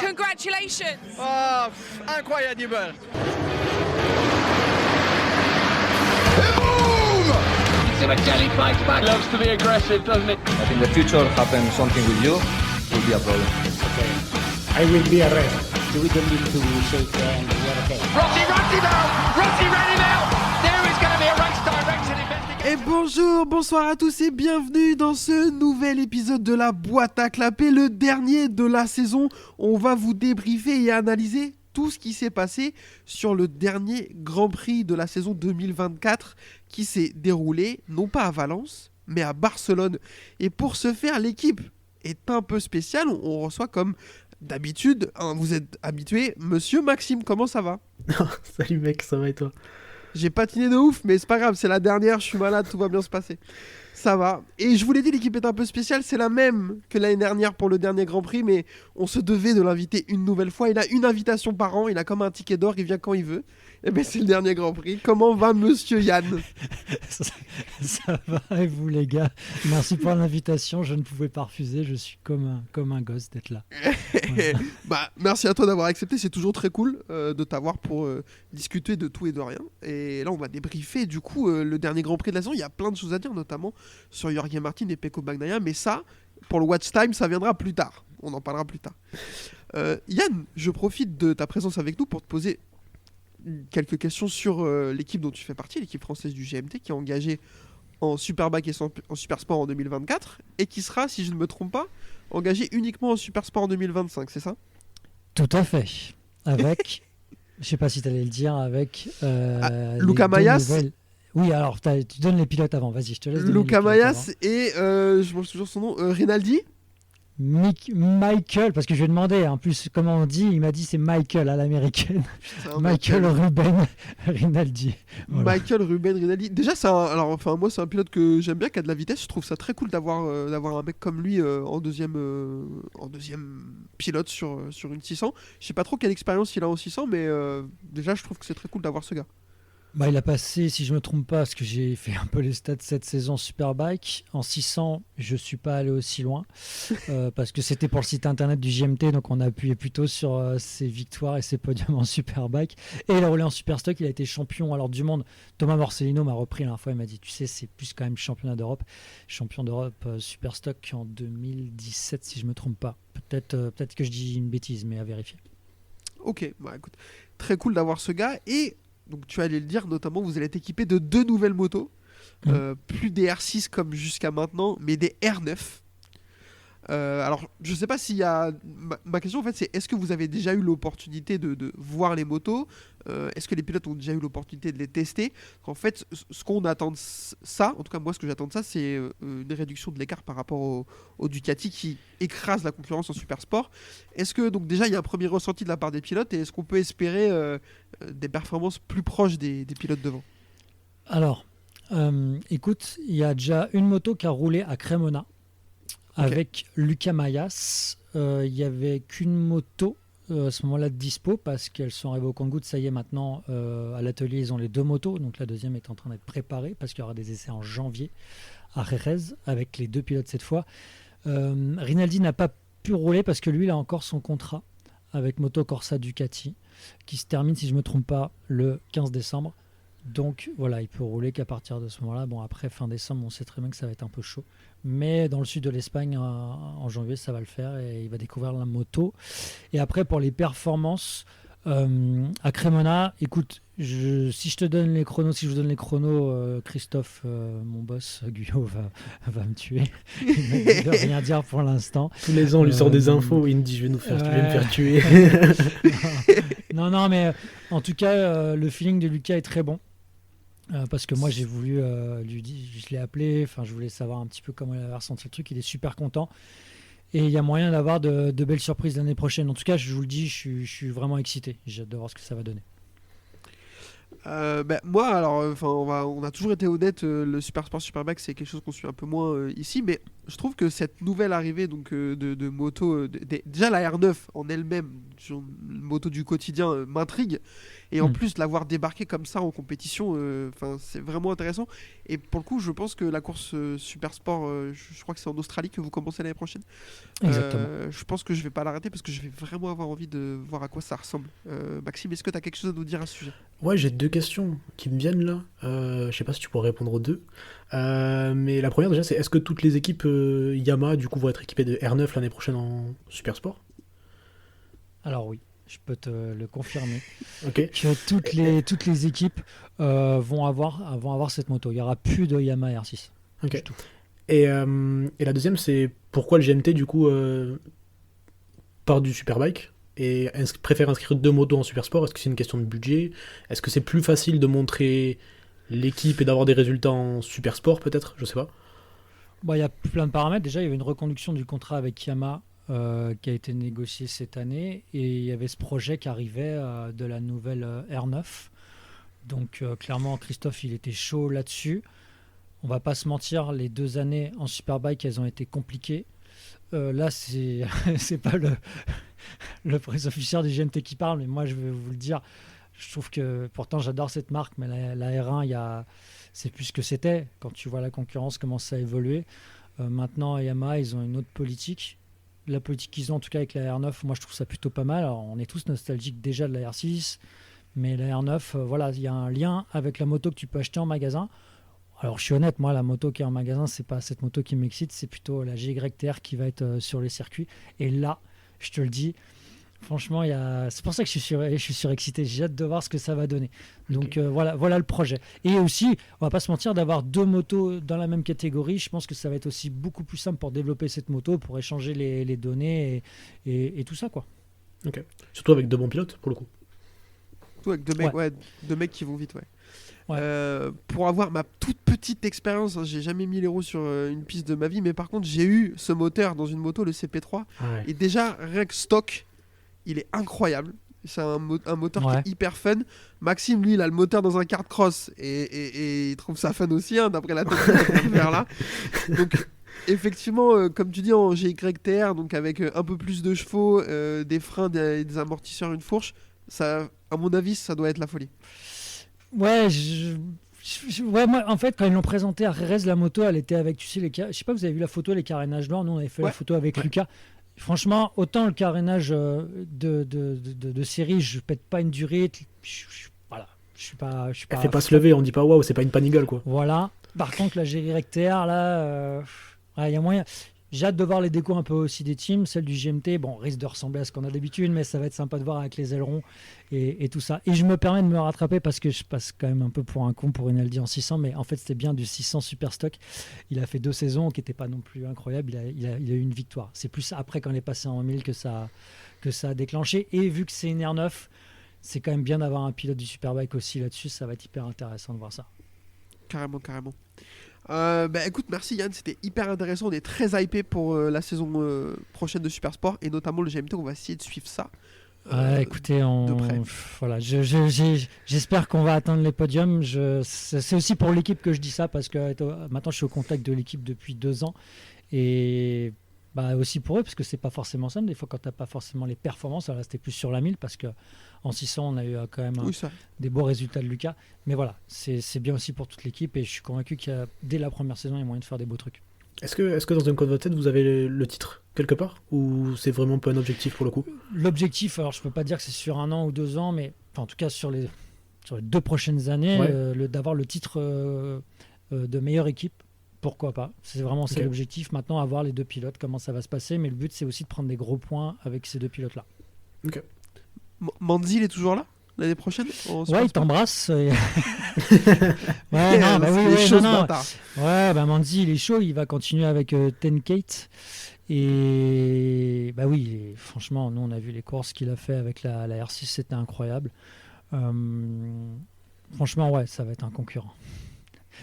Congratulations. Oh, incroyable. Jelly fights back. Loves to be aggressive, doesn't it? But in the future, happen something with you, will be a problem. Okay. I will be arrested. We don't need to shake hands. We are okay. Rossi now! Rossi ready now! There is going to be a race direction investigation. Et bonjour, bonsoir à tous et bienvenue dans ce nouvel épisode de la boîte à clapper, le dernier de la saison. On va vous débriefer et analyser tout ce qui s'est passé sur le dernier Grand Prix de la saison 2024 qui s'est déroulé, non pas à Valence, mais à Barcelone. Et pour ce faire, l'équipe est un peu spéciale. On reçoit comme d'habitude, vous êtes habitué, Monsieur Maxime, comment ça va ? Salut mec, ça va et toi ? J'ai patiné de ouf, mais c'est pas grave, c'est la dernière, je suis malade, tout va bien se passer. Ça va. Et je vous l'ai dit, l'équipe est un peu spéciale, c'est la même que l'année dernière pour le dernier Grand Prix, mais on se devait de l'inviter une nouvelle fois. Il a une invitation par an, il a comme un ticket d'or, il vient quand il veut. Et bien c'est le dernier Grand Prix. Comment va Monsieur Yann ? Ça va et vous les gars ? Merci pour l'invitation, je ne pouvais pas refuser, je suis comme un gosse d'être là. Voilà. Bah, merci à toi d'avoir accepté, c'est toujours très cool de t'avoir pour discuter de tout et de rien. Et là on va débriefer du coup le dernier Grand Prix de la saison. Il y a plein de choses à dire, notamment sur Jorge Martin et Pecco Bagnaia, mais ça, pour le Watch Time, ça viendra plus tard. On en parlera plus tard. Yann, je profite de ta présence avec nous pour te poser quelques questions sur l'équipe dont tu fais partie, l'équipe française du GMT, qui est engagée en Superbike et en Supersport en 2024, et qui sera, si je ne me trompe pas, engagée uniquement en Supersport en 2025, c'est ça ? Tout à fait. Avec, je sais pas si tu allais le dire, avec Luca Mayas. Oui, alors tu donnes les pilotes avant, vas-y, je te laisse donner Luca les pilotes Mayas avant. et, je mange toujours son nom, Rinaldi. Michael, parce que je lui ai demandé, en plus, comment on dit, il m'a dit c'est Michael à l'américaine. Michael Ruben Rinaldi. Voilà. Michael Ruben Rinaldi. Déjà, moi, c'est un pilote que j'aime bien, qui a de la vitesse. Je trouve ça très cool d'avoir un mec comme lui en deuxième pilote sur une 600. Je sais pas trop quelle expérience il a en 600, mais déjà, je trouve que c'est très cool d'avoir ce gars. Bah, il a passé, si je me trompe pas, parce que j'ai fait un peu les stats cette saison Superbike. En 600, je suis pas allé aussi loin parce que c'était pour le site internet du JMT, donc on a appuyé plutôt sur ses victoires et ses podiums en Superbike. Et il a roulé en Superstock, il a été champion alors du monde. Thomas Morcellino m'a repris la dernière fois, il m'a dit, tu sais, c'est plus quand même champion d'Europe Superstock en 2017, si je me trompe pas. Peut-être que je dis une bêtise, mais à vérifier. Ok, bah écoute, très cool d'avoir ce gars. Et donc tu allais le dire, notamment vous allez être équipé de 2 nouvelles motos, plus des R6 comme jusqu'à maintenant, mais des R9. Alors je sais pas s'il y a... Ma question en fait c'est, est-ce que vous avez déjà eu l'opportunité de voir les motos ? Est-ce que les pilotes ont déjà eu l'opportunité de les tester ? En fait, ce qu'on attend de ça, en tout cas moi ce que j'attends de ça, c'est une réduction de l'écart par rapport au Ducati qui écrase la concurrence en Supersport. Est-ce que donc déjà il y a un premier ressenti de la part des pilotes et est-ce qu'on peut espérer des performances plus proches des pilotes devant ? Alors, écoute, il y a déjà une moto qui a roulé à Cremona avec Luca Mayas. Il n'y avait qu'une moto à ce moment-là de dispo parce qu'elles sont arrivées au Kangoo. Ça y est, maintenant à l'atelier ils ont les 2 motos, donc la deuxième est en train d'être préparée parce qu'il y aura des essais en janvier à Jerez avec les 2 pilotes cette fois. Rinaldi n'a pas pu rouler parce que lui il a encore son contrat avec Moto Corsa Ducati qui se termine, si je ne me trompe pas, le 15 décembre. Donc voilà, il peut rouler qu'à partir de ce moment-là. Bon, après fin décembre, on sait très bien que ça va être un peu chaud. Mais dans le sud de l'Espagne, en janvier, ça va le faire et il va découvrir la moto. Et après, pour les performances, à Cremona, écoute, si je te donne les chronos, Christophe, mon boss, Guyot, va me tuer. Il m'a dit de rien dire pour l'instant. Tous les ans, on lui sort des infos et il me dit je vais me faire tuer. non, mais en tout cas, le feeling de Lucas est très bon. Parce que moi j'ai voulu lui dire, je l'ai appelé, je voulais savoir un petit peu comment il avait ressenti le truc. Il est super content et il y a moyen d'avoir de belles surprises l'année prochaine. En tout cas, je vous le dis, je suis vraiment excité. J'ai hâte de voir ce que ça va donner. Moi, alors, on a toujours été honnête. Le Supersport Superbike, c'est quelque chose qu'on suit un peu moins ici, mais je trouve que cette nouvelle arrivée donc, de moto, déjà la R9 en elle-même, une moto du quotidien, m'intrigue. Et en plus, de l'avoir débarqué comme ça en compétition, c'est vraiment intéressant. Et pour le coup, je pense que la course Super Sport, je crois que c'est en Australie que vous commencez l'année prochaine. Exactement. Je pense que je vais pas l'arrêter parce que je vais vraiment avoir envie de voir à quoi ça ressemble. Maxime, est-ce que tu as quelque chose à nous dire à ce sujet? Ouais, j'ai 2 questions qui me viennent là. Je sais pas si tu pourrais répondre aux deux. Mais la première déjà, c'est est-ce que toutes les équipes Yamaha du coup vont être équipées de R9 l'année prochaine en Super Sport? Alors oui, je peux te le confirmer. Ok. Que toutes les équipes vont avoir cette moto. Il n'y aura plus de Yamaha R6. Ok. Du tout. Et la deuxième, c'est pourquoi le GMT du coup part du Superbike et préfère inscrire 2 motos en Super Sport? Est-ce que c'est une question de budget? Est-ce que c'est plus facile de montrer l'équipe et d'avoir des résultats en Super Sport peut-être? Je sais pas. Bon, il y a plein de paramètres. Déjà, il y avait une reconduction du contrat avec Yamaha qui a été négocié cette année et il y avait ce projet qui arrivait de la nouvelle R9. Donc clairement, Christophe, il était chaud là-dessus. On va pas se mentir, les 2 années en Superbike, elles ont été compliquées. Là, c'est c'est pas le press officer du GMT qui parle, mais moi, je vais vous le dire. Je trouve que, pourtant, j'adore cette marque, mais la R1, c'est plus ce que c'était. Quand tu vois la concurrence commence à évoluer. Maintenant, Yamaha, ils ont une autre politique. La politique qu'ils ont, en tout cas avec la R9, moi, je trouve ça plutôt pas mal. Alors, on est tous nostalgiques déjà de la R6, mais la R9, voilà, il y a un lien avec la moto que tu peux acheter en magasin. Alors, je suis honnête, moi, la moto qui est en magasin, c'est pas cette moto qui m'excite, c'est plutôt la GYTR qui va être sur les circuits. Et là, je te le dis, franchement, c'est pour ça que je suis surexcité. J'ai hâte de voir ce que ça va donner. Donc, voilà le projet. Et aussi, on va pas se mentir, d'avoir 2 motos dans la même catégorie, je pense que ça va être aussi beaucoup plus simple pour développer cette moto, pour échanger les données et tout ça, quoi. Ok. Surtout avec 2 bons pilotes pour le coup. Surtout avec 2 mecs, deux mecs qui vont vite, ouais. Ouais. Pour avoir ma toute petite expérience, hein, j'ai jamais mis les roues sur une piste de ma vie, mais par contre j'ai eu ce moteur dans une moto, le CP3, Ouais. et déjà rien que stock, il est incroyable. C'est un moteur qui est hyper fun. Maxime, lui, il a le moteur dans un kart cross et il trouve ça fun aussi, hein, d'après la tête qu'il est en train de faire là. Donc effectivement, comme tu dis, en GYTR, donc avec un peu plus de chevaux, des freins, des amortisseurs, une fourche, ça, à mon avis, ça doit être la folie. Ouais, ouais, moi, en fait, quand ils l'ont présenté à Jerez, la moto, elle était avec, tu sais, je sais pas, vous avez vu la photo, les carénages noirs. Nous, on avait fait la photo avec Lucas. Franchement, autant le carénage de série, je pète pas une durée. Voilà, je suis pas. Elle fait pas se lever, on dit pas waouh, c'est pas une panigale quoi. Voilà. Par contre, la GYTR, là, il y a moyen. J'ai hâte de voir les décos un peu aussi des teams. Celle du GMT, bon, risque de ressembler à ce qu'on a d'habitude, mais ça va être sympa de voir avec les ailerons et tout ça. Et je me permets de me rattraper parce que je passe quand même un peu pour un con pour une LD en 600, mais en fait, c'était bien du 600 super stock. Il a fait 2 saisons qui n'étaient pas non plus incroyables. Il a eu une victoire. C'est plus après, quand il est passé en 1000, que ça a déclenché. Et vu que c'est une R9, c'est quand même bien d'avoir un pilote du Superbike aussi là-dessus. Ça va être hyper intéressant de voir ça. Carrément. Écoute, merci Yann, c'était hyper intéressant. On est très hypé pour la saison prochaine de Super Sport et notamment le GMT. On va essayer de suivre ça. Écoutez, de près. Voilà, j'espère qu'on va atteindre les podiums. C'est aussi pour l'équipe que je dis ça parce que maintenant je suis au contact de l'équipe depuis 2 ans et aussi pour eux parce que c'est pas forcément simple. Des fois, quand t'as pas forcément les performances, alors là c'était plus sur la 1000 parce que en 600 on a eu quand même des beaux résultats de Lucas. Mais voilà, c'est bien aussi pour toute l'équipe et je suis convaincu dès la première saison il y a moyen de faire des beaux trucs. Est-ce que dans un coin de votre tête vous avez le titre quelque part ou c'est vraiment pas un objectif pour le coup? L'objectif, alors je peux pas dire que c'est sur 1 an ou 2 ans, mais en tout cas sur les 2 prochaines années, d'avoir le titre de meilleure équipe, pourquoi pas. C'est vraiment ça l'objectif. Maintenant, à voir les 2 pilotes, comment ça va se passer, mais le but c'est aussi de prendre des gros points avec ces 2 pilotes-là. Ok. Manzi, il est toujours là l'année prochaine? Ouais, il t'embrasse. Ouais, Manzi, il est chaud, il va continuer avec Tenkate. Et oui, franchement, nous on a vu les courses qu'il a fait avec la R6, c'était incroyable. Franchement, ouais, ça va être un concurrent.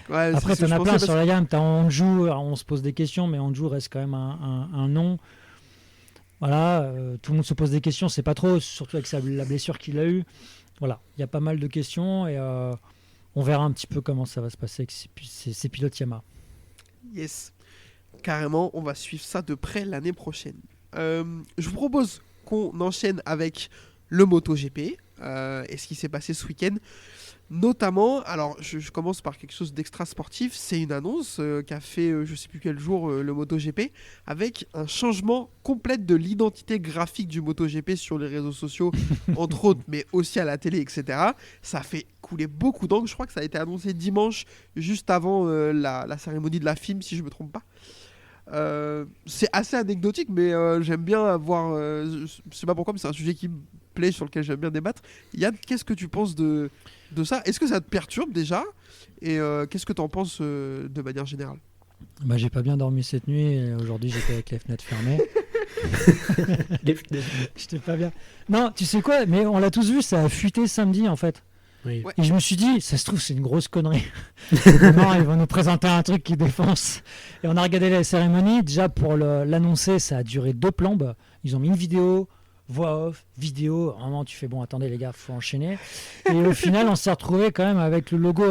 Ouais, après, t'en as plein sur la gamme. T'as Anjou, on se pose des questions, mais Anjou reste quand même un nom. Voilà, tout le monde se pose des questions, c'est pas trop, surtout avec la blessure qu'il a eue. Voilà, il y a pas mal de questions et on verra un petit peu comment ça va se passer avec ces pilotes Yamaha. Yes. carrément, on va suivre ça de près l'année prochaine. Je vous propose qu'on enchaîne avec le MotoGP et ce qui s'est passé ce week-end. Notamment, alors je commence par quelque chose d'extra sportif, c'est une annonce qu'a fait je sais plus quel jour le MotoGP avec un changement complet de l'identité graphique du MotoGP sur les réseaux sociaux, entre autres, mais aussi à la télé, etc. Ça a fait couler beaucoup d'encre, je crois que ça a été annoncé dimanche, juste avant la cérémonie de la FIM, si je me trompe pas. C'est assez anecdotique, mais j'aime bien avoir. Je sais pas pourquoi, mais c'est un sujet qui me plaît, sur lequel j'aime bien débattre. Yann, qu'est-ce que tu penses de ça? Est-ce que ça te perturbe déjà? Et qu'est-ce que tu en penses de manière générale? Bah, j'ai pas bien dormi cette nuit. Et aujourd'hui, j'étais avec les fenêtres fermées. J'étais pas bien. Non, tu sais quoi? Mais on l'a tous vu, ça a fuité samedi en fait. Oui. Ouais. Et je me suis dit, ça se trouve, c'est une grosse connerie. Non, ils vont nous présenter un truc qui défonce. Et on a regardé la cérémonie. Déjà, pour l'annoncer, ça a duré 2 plombes. Ils ont mis une vidéo, voix off, vidéo. Vraiment, tu fais bon, attendez les gars, faut enchaîner. Et au final, on s'est retrouvé quand même avec le logo.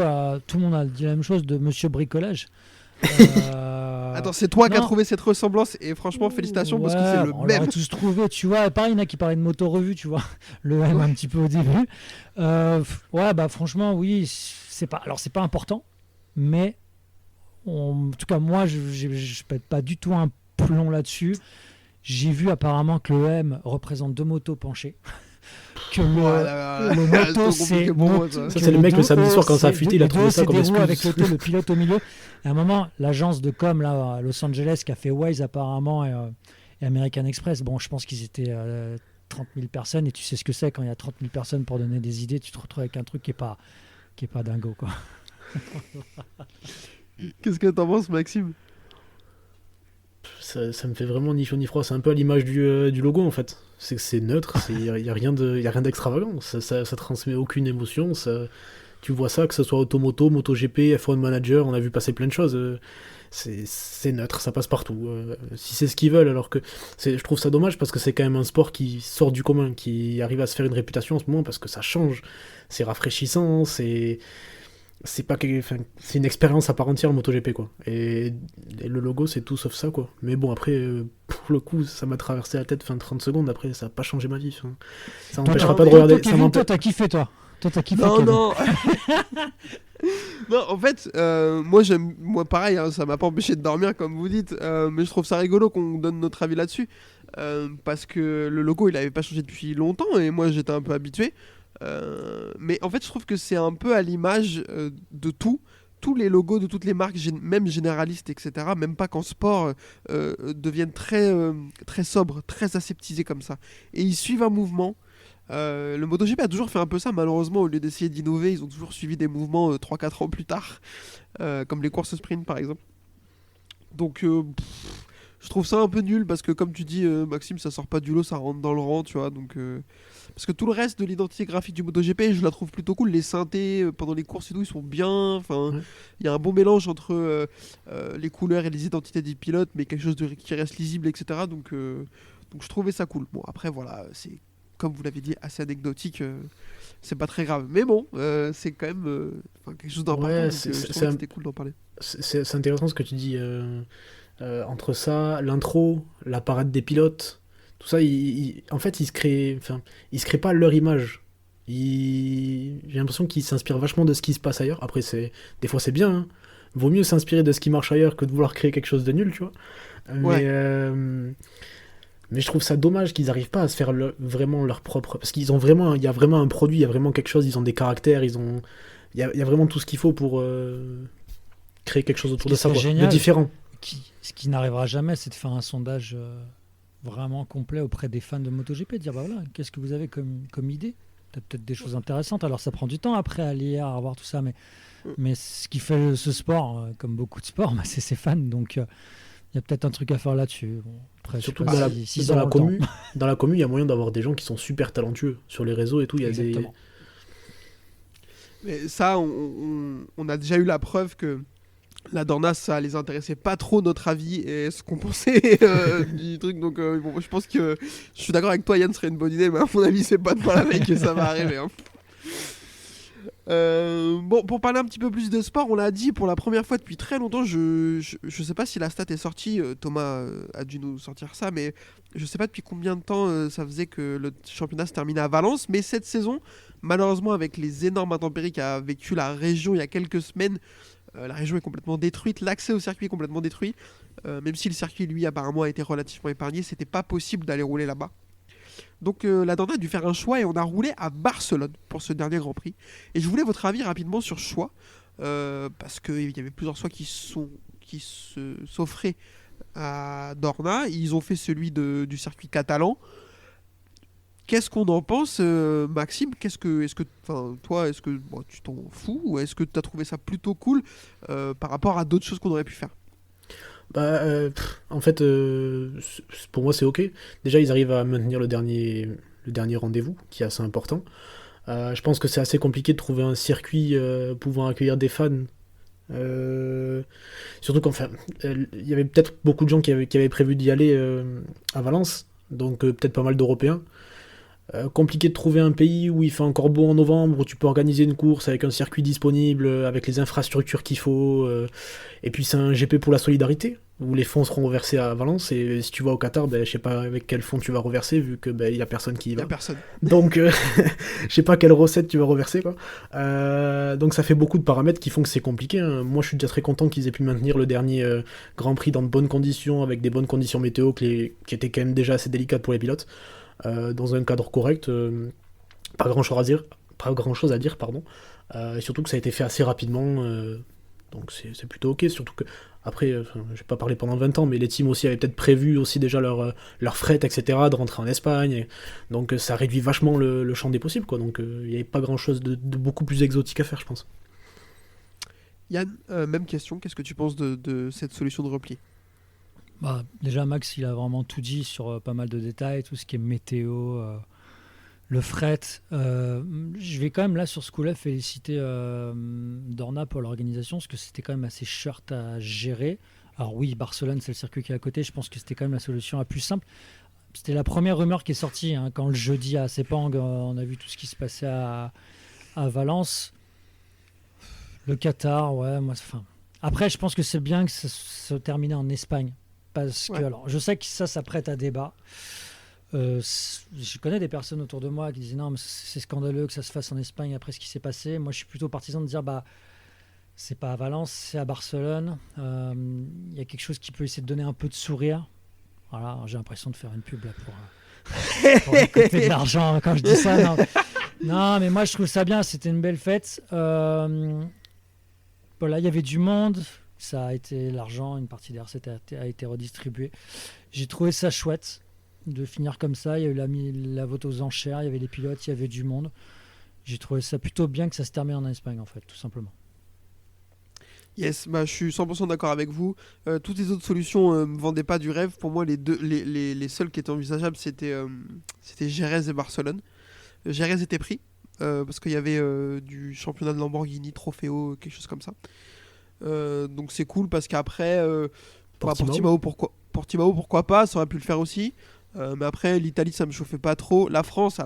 Tout le monde a dit la même chose de Monsieur Bricolage. Attends, c'est toi qui as non. trouvé cette ressemblance et franchement, félicitations parce que c'est le on même. l'aurait tous trouvé, tu vois. Pareil, il y en a qui parlaient de moto-revue, tu vois. Le M un petit peu au début. Ouais, bah franchement, oui, c'est pas important, mais en tout cas, moi, je pète pas du tout un plomb là-dessus. J'ai vu apparemment que le M représente 2 motos penchées. Que le moto, c'est Ça, c'est le mec le samedi soir quand ça a fuité, il a trouvé ça comme excuse. excuse. Avec le pilote au milieu. Et à un moment, l'agence de com là, à Los Angeles qui a fait Waze apparemment et American Express, bon, je pense qu'ils étaient 30 000 personnes et tu sais ce que c'est quand il y a 30 000 personnes pour donner des idées, tu te retrouves avec un truc qui est pas dingo quoi. Qu'est-ce que t'en penses, Maxime? Ça me fait vraiment ni chaud ni froid. C'est un peu à l'image du logo en fait. C'est neutre, il y a rien d'extravagant. Ça transmet aucune émotion. Tu vois ça, que ce soit Automoto, MotoGP, F1 Manager, on a vu passer plein de choses. C'est neutre, ça passe partout. Si c'est ce qu'ils veulent, alors que je trouve ça dommage parce que c'est quand même un sport qui sort du commun, qui arrive à se faire une réputation en ce moment parce que ça change, c'est rafraîchissant, c'est une expérience à part entière en MotoGP quoi. Et le logo c'est tout sauf ça quoi. Mais bon après pour le coup ça m'a traversé la tête 30 secondes, après ça n'a pas changé ma vie. Ça m'empêchera pas de regarder. Toi t'as kiffé toi t'as kiffé. Non. Non, en fait, moi pareil, hein, ça m'a pas empêché de dormir comme vous dites, mais je trouve ça rigolo qu'on donne notre avis là-dessus, parce que le logo il avait pas changé depuis longtemps et moi j'étais un peu habitué. Mais en fait, je trouve que c'est un peu à l'image de tous les logos de toutes les marques, même généralistes, etc. Même pas qu'en sport, deviennent très, très sobres, très aseptisés comme ça. Et ils suivent un mouvement. Le MotoGP a toujours fait un peu ça, malheureusement, au lieu d'essayer d'innover, ils ont toujours suivi des mouvements 3-4 ans plus tard, comme les courses sprint par exemple. Donc je trouve ça un peu nul parce que comme tu dis Maxime, ça sort pas du lot, ça rentre dans le rang, tu vois. Donc parce que tout le reste de l'identité graphique du MotoGP, je la trouve plutôt cool. Les synthés pendant les courses et tout, ils sont bien. Enfin, il y a un bon mélange entre les couleurs et les identités des pilotes, mais quelque chose qui reste lisible, etc. Donc je trouvais ça cool. Bon après voilà, c'est comme vous l'avez dit assez anecdotique. C'est pas très grave, mais bon, c'est quand même quelque chose d'important. Ouais, c'était cool d'en parler. C'est intéressant ce que tu dis. Entre ça, l'intro, la parade des pilotes, tout ça, en fait, ils se créent pas leur image. J'ai l'impression qu'ils s'inspirent vachement de ce qui se passe ailleurs. Après, des fois, c'est bien. Hein. Vaut mieux s'inspirer de ce qui marche ailleurs que de vouloir créer quelque chose de nul, tu vois. Ouais. Mais je trouve ça dommage qu'ils n'arrivent pas à se faire vraiment leur propre. Parce qu'ils ont vraiment, il y a vraiment un produit, il y a vraiment quelque chose. Ils ont des caractères, il y a vraiment tout ce qu'il faut pour créer quelque chose autour de ça, de différent. Ce qui n'arrivera jamais, c'est de faire un sondage vraiment complet auprès des fans de MotoGP, de dire bah voilà, qu'est-ce que vous avez comme idée? T'as peut-être des choses intéressantes. Alors ça prend du temps après à lire, à voir tout ça, mais ce qui fait ce sport, comme beaucoup de sports, bah, c'est ses fans. Donc il y a peut-être un truc à faire là-dessus. Bon, après, surtout dans la commu, il y a moyen d'avoir des gens qui sont super talentueux sur les réseaux et tout. Il y a exactement. Mais ça, on a déjà eu la preuve que la Dorna, ça les intéressait pas trop notre avis et ce qu'on pensait du truc. Donc bon, je pense que je suis d'accord avec toi, Yann, ce serait une bonne idée, mais à mon avis, c'est pas demain la veille que ça va arriver. Hein. Bon, pour parler un petit peu plus de sport, on l'a dit pour la première fois depuis très longtemps. Je sais pas si la stat est sortie. Thomas a dû nous sortir ça, mais je sais pas depuis combien de temps ça faisait que le championnat se terminait à Valence. Mais cette saison, malheureusement, avec les énormes intempéries qu'a vécu la région il y a quelques semaines, la région est complètement détruite. L'accès au circuit est complètement détruit. Même si le circuit, lui, apparemment, a été relativement épargné, c'était pas possible d'aller rouler là-bas. Donc la Dorna a dû faire un choix et on a roulé à Barcelone pour ce dernier Grand Prix. Et je voulais votre avis rapidement sur ce choix, parce qu'il y avait plusieurs choix qui s'offraient à Dorna. Ils ont fait celui du circuit catalan. Qu'est-ce qu'on en pense, Maxime ? Toi, est-ce que tu t'en fous ou est-ce que tu as trouvé ça plutôt cool par rapport à d'autres choses qu'on aurait pu faire ? En fait, pour moi, c'est ok. Déjà, ils arrivent à maintenir le dernier rendez-vous, qui est assez important. Je pense que c'est assez compliqué de trouver un circuit pouvant accueillir des fans. Surtout qu'enfin, il y avait peut-être beaucoup de gens qui avaient prévu d'y aller à Valence, donc peut-être pas mal d'Européens. Compliqué de trouver un pays où il fait encore beau en novembre, où tu peux organiser une course avec un circuit disponible, avec les infrastructures qu'il faut. Et puis c'est un GP pour la solidarité, où les fonds seront reversés à Valence. Et si tu vas au Qatar, je sais pas avec quel fonds tu vas reverser, vu que y a personne qui y va. Il y a personne. Donc je sais pas quelle recette tu vas reverser, quoi. Donc ça fait beaucoup de paramètres qui font que c'est compliqué, hein. Moi je suis déjà très content qu'ils aient pu maintenir le dernier Grand Prix dans de bonnes conditions, avec des bonnes conditions météo qui étaient quand même déjà assez délicates pour les pilotes. Dans un cadre correct, pas grand chose à dire, et surtout que ça a été fait assez rapidement, donc c'est plutôt ok, surtout que après, je vais pas parler pendant 20 ans, mais les teams aussi avaient peut-être prévu aussi déjà leur fret, etc., de rentrer en Espagne, donc ça réduit vachement le champ des possibles, quoi. Donc il n'y avait pas grand chose de beaucoup plus exotique à faire, je pense. Yann, même question, qu'est-ce que tu penses de cette solution de repli ? Déjà, Max, il a vraiment tout dit sur pas mal de détails, tout ce qui est météo, le fret. Je vais quand même, là, sur ce coup-là, féliciter Dorna pour l'organisation, parce que c'était quand même assez short à gérer. Alors oui, Barcelone, c'est le circuit qui est à côté. Je pense que c'était quand même la solution la plus simple. C'était la première rumeur qui est sortie, hein, quand le jeudi à Sepang, on a vu tout ce qui se passait à Valence. Le Qatar, ouais, moi... Après, je pense que c'est bien que ça se termine en Espagne. Parce que, alors, je sais que ça prête à débat. Je connais des personnes autour de moi qui disent non, mais c'est scandaleux que ça se fasse en Espagne après ce qui s'est passé. Moi, je suis plutôt partisan de dire c'est pas à Valence, c'est à Barcelone. Il y a quelque chose qui peut essayer de donner un peu de sourire. Voilà, j'ai l'impression de faire une pub là pour récolter de l'argent quand je dis ça. Non, mais moi, je trouve ça bien. C'était une belle fête. Voilà, il y avait du monde. Ça a été l'argent, une partie des recettes a été redistribuée. J'ai trouvé ça chouette de finir comme ça. Il y a eu la vote aux enchères, il y avait les pilotes, il y avait du monde. J'ai trouvé ça plutôt bien que ça se termine en Espagne, en fait, tout simplement. Yes, je suis 100% d'accord avec vous. Toutes les autres solutions ne me vendaient pas du rêve. Pour moi, les seules qui étaient envisageables, c'était Jerez et Barcelone. Jerez était pris, parce qu'il y avait du championnat de Lamborghini, Trofeo, quelque chose comme ça. Donc c'est cool parce qu'après Portimao pourquoi pas, ça aurait pu le faire aussi, mais après l'Italie ça me chauffait pas trop. La France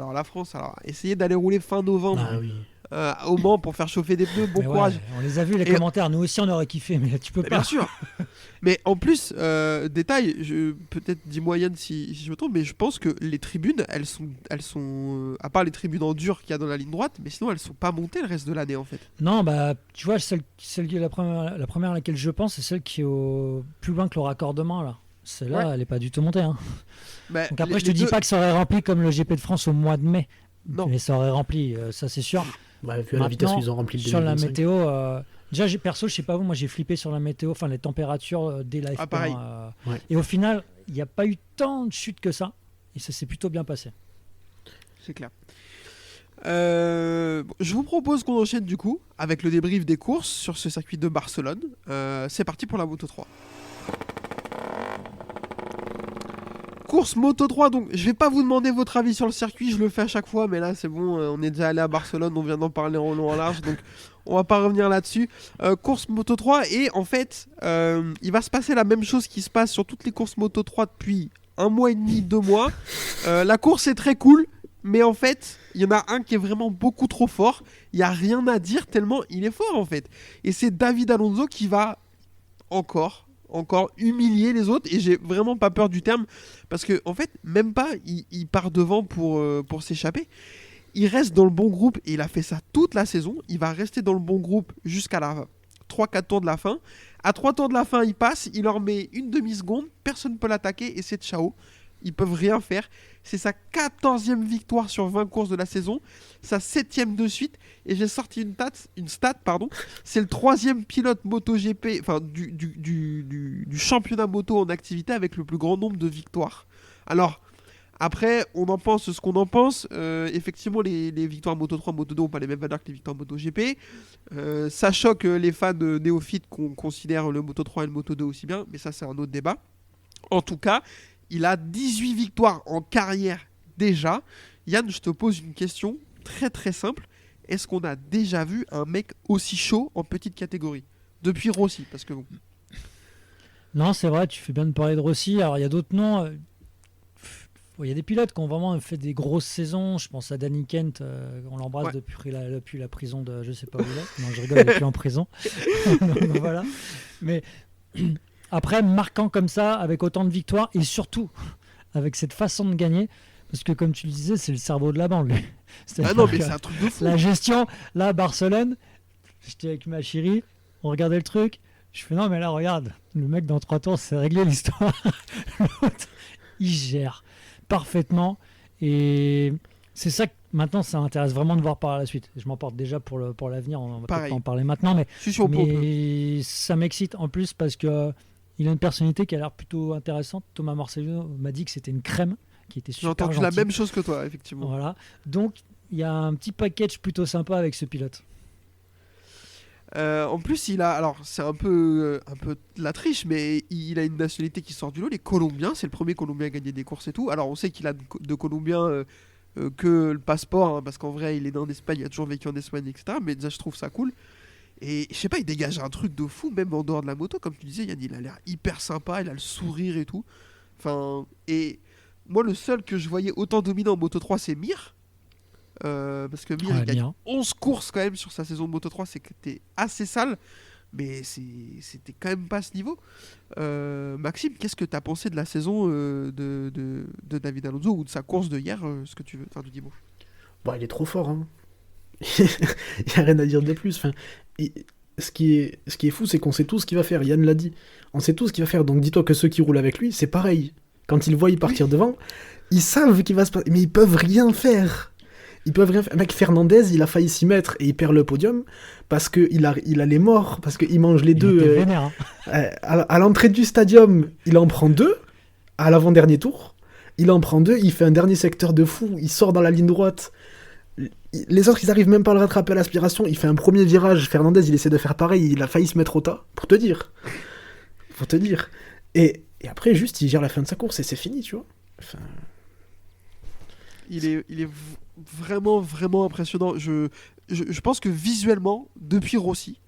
essayez d'aller rouler fin novembre au Mans pour faire chauffer des pneus, bon courage. On les a vus les commentaires, nous aussi on aurait kiffé, mais tu peux pas. Bien sûr. Mais en plus, détail, peut-être dis-moi Yann si je me trompe, mais je pense que les tribunes, elles sont à part les tribunes en dur qu'il y a dans la ligne droite, mais sinon elles sont pas montées le reste de l'année en fait. Non, tu vois, la première à laquelle je pense, c'est celle qui est au plus loin que le raccordement là. Celle-là, elle est pas du tout montée. Hein. Donc après, je te dis pas que ça aurait rempli comme le GP de France au mois de mai. Non. Mais ça aurait rempli, ça c'est sûr. Vu à la vitesse où ils ont rempli le 2025. Sur la météo, déjà perso, je sais pas vous, moi j'ai flippé sur la météo, enfin les températures dès la F1. Pareil. Et au final, il n'y a pas eu tant de chutes que ça. Et ça s'est plutôt bien passé. C'est clair. Je vous propose qu'on enchaîne du coup avec le débrief des courses sur ce circuit de Barcelone. C'est parti pour la Moto 3. Course Moto 3, donc je vais pas vous demander votre avis sur le circuit, je le fais à chaque fois, mais là c'est bon, on est déjà allé à Barcelone, on vient d'en parler en long en large, donc on va pas revenir là-dessus. Course Moto 3, et en fait, il va se passer la même chose qui se passe sur toutes les courses Moto 3 depuis 1 mois et demi, 2 mois. La course est très cool, mais en fait, il y en a un qui est vraiment beaucoup trop fort. Il n'y a rien à dire tellement il est fort en fait. Et c'est David Alonso qui va encore humilier les autres. Et j'ai vraiment pas peur du terme parce que en fait, même pas, il part devant pour s'échapper. Il reste dans le bon groupe et il a fait ça toute la saison. Il va rester dans le bon groupe jusqu'à la 3-4 tours de la fin. À 3 tours de la fin, il passe, il leur met une demi-seconde, personne ne peut l'attaquer et c'est ciao. Ils peuvent rien faire. C'est sa 14e victoire sur 20 courses de la saison, sa 7e de suite. Et j'ai sorti une stat. C'est le 3e pilote MotoGP, enfin du championnat moto en activité avec le plus grand nombre de victoires. Alors, après, on en pense ce qu'on en pense. Effectivement, les victoires Moto 3, Moto 2 n'ont pas les mêmes valeurs que les victoires MotoGP. Ça choque les fans néophytes qu'on considère le Moto 3 et le Moto 2 aussi bien, mais ça, c'est un autre débat. En tout cas, il a 18 victoires en carrière déjà. Yann, je te pose une question très très simple. Est-ce qu'on a déjà vu un mec aussi chaud en petite catégorie ? Depuis Rossi, parce que bon. Non, c'est vrai, tu fais bien de parler de Rossi. Alors, il y a d'autres noms. Il y a des pilotes qui ont vraiment fait des grosses saisons. Je pense à Danny Kent, on l'embrasse depuis la prison de je sais pas où il est. Non, je rigole, il est plus en prison. Donc, voilà. Mais après, marquant comme ça, avec autant de victoires et surtout avec cette façon de gagner, parce que comme tu le disais, c'est le cerveau de la bande, lui. Ah non, mais c'est un truc de fou. La gestion, là, à Barcelone, j'étais avec ma chérie, on regardait le truc. Je fais non, mais là, regarde, le mec dans 3 tours, c'est réglé l'histoire. L'autre, il gère parfaitement et c'est ça que maintenant ça m'intéresse vraiment de voir par la suite. Je m'en porte déjà pour l'avenir, on va peut-être pas en parler maintenant, mais ça m'excite en plus parce que il a une personnalité qui a l'air plutôt intéressante. Thomas Morcello m'a dit que c'était une crème, qui était super gentil. J'ai entendu la même chose que toi, effectivement. Voilà, donc il y a un petit package plutôt sympa avec ce pilote. En plus, alors c'est un peu de la triche, mais il a une nationalité qui sort du lot, les Colombiens. C'est le premier Colombien à gagner des courses et tout. Alors on sait qu'il a de Colombiens que le passeport, hein, parce qu'en vrai il est né en Espagne, il a toujours vécu en Espagne, etc. Mais déjà je trouve ça cool. Et je sais pas, il dégage un truc de fou, même en dehors de la moto, comme tu disais, Yann, il a l'air hyper sympa, il a le sourire et tout. Enfin, et moi le seul que je voyais autant dominant en Moto 3, c'est Mir. Parce que Mir, il gagne 11 courses quand même sur sa saison de Moto 3, c'était assez sale, mais c'était quand même pas à ce niveau. Maxime, qu'est-ce que tu as pensé de la saison de David Alonso ou de sa course de hier, ce que tu veux, enfin du dimanche? Bon, il est trop fort, hein. Il n'y a rien à dire de plus. Enfin, ce qui est fou, c'est qu'on sait tout ce qu'il va faire. Yann l'a dit. On sait tout ce qu'il va faire. Donc dis-toi que ceux qui roulent avec lui, c'est pareil. Quand ils le voient partir devant, ils savent qu'il va se passer, mais ils peuvent rien faire. Mec, Fernandez, il a failli s'y mettre et il perd le podium parce qu'il a les morts, parce qu'il mange les deux. Vénère, hein. À l'entrée du stadium, il en prend 2. À l'avant-dernier tour, il en prend 2. Il fait un dernier secteur de fou. Il sort dans la ligne droite. Les autres, ils arrivent même pas à le rattraper à l'aspiration. Il fait un premier virage. Fernandez, il essaie de faire pareil. Il a failli se mettre au tas. Pour te dire. Et après, juste, il gère la fin de sa course et c'est fini, tu vois. Enfin... Il est vraiment, vraiment impressionnant. Je pense que visuellement, depuis Rossi,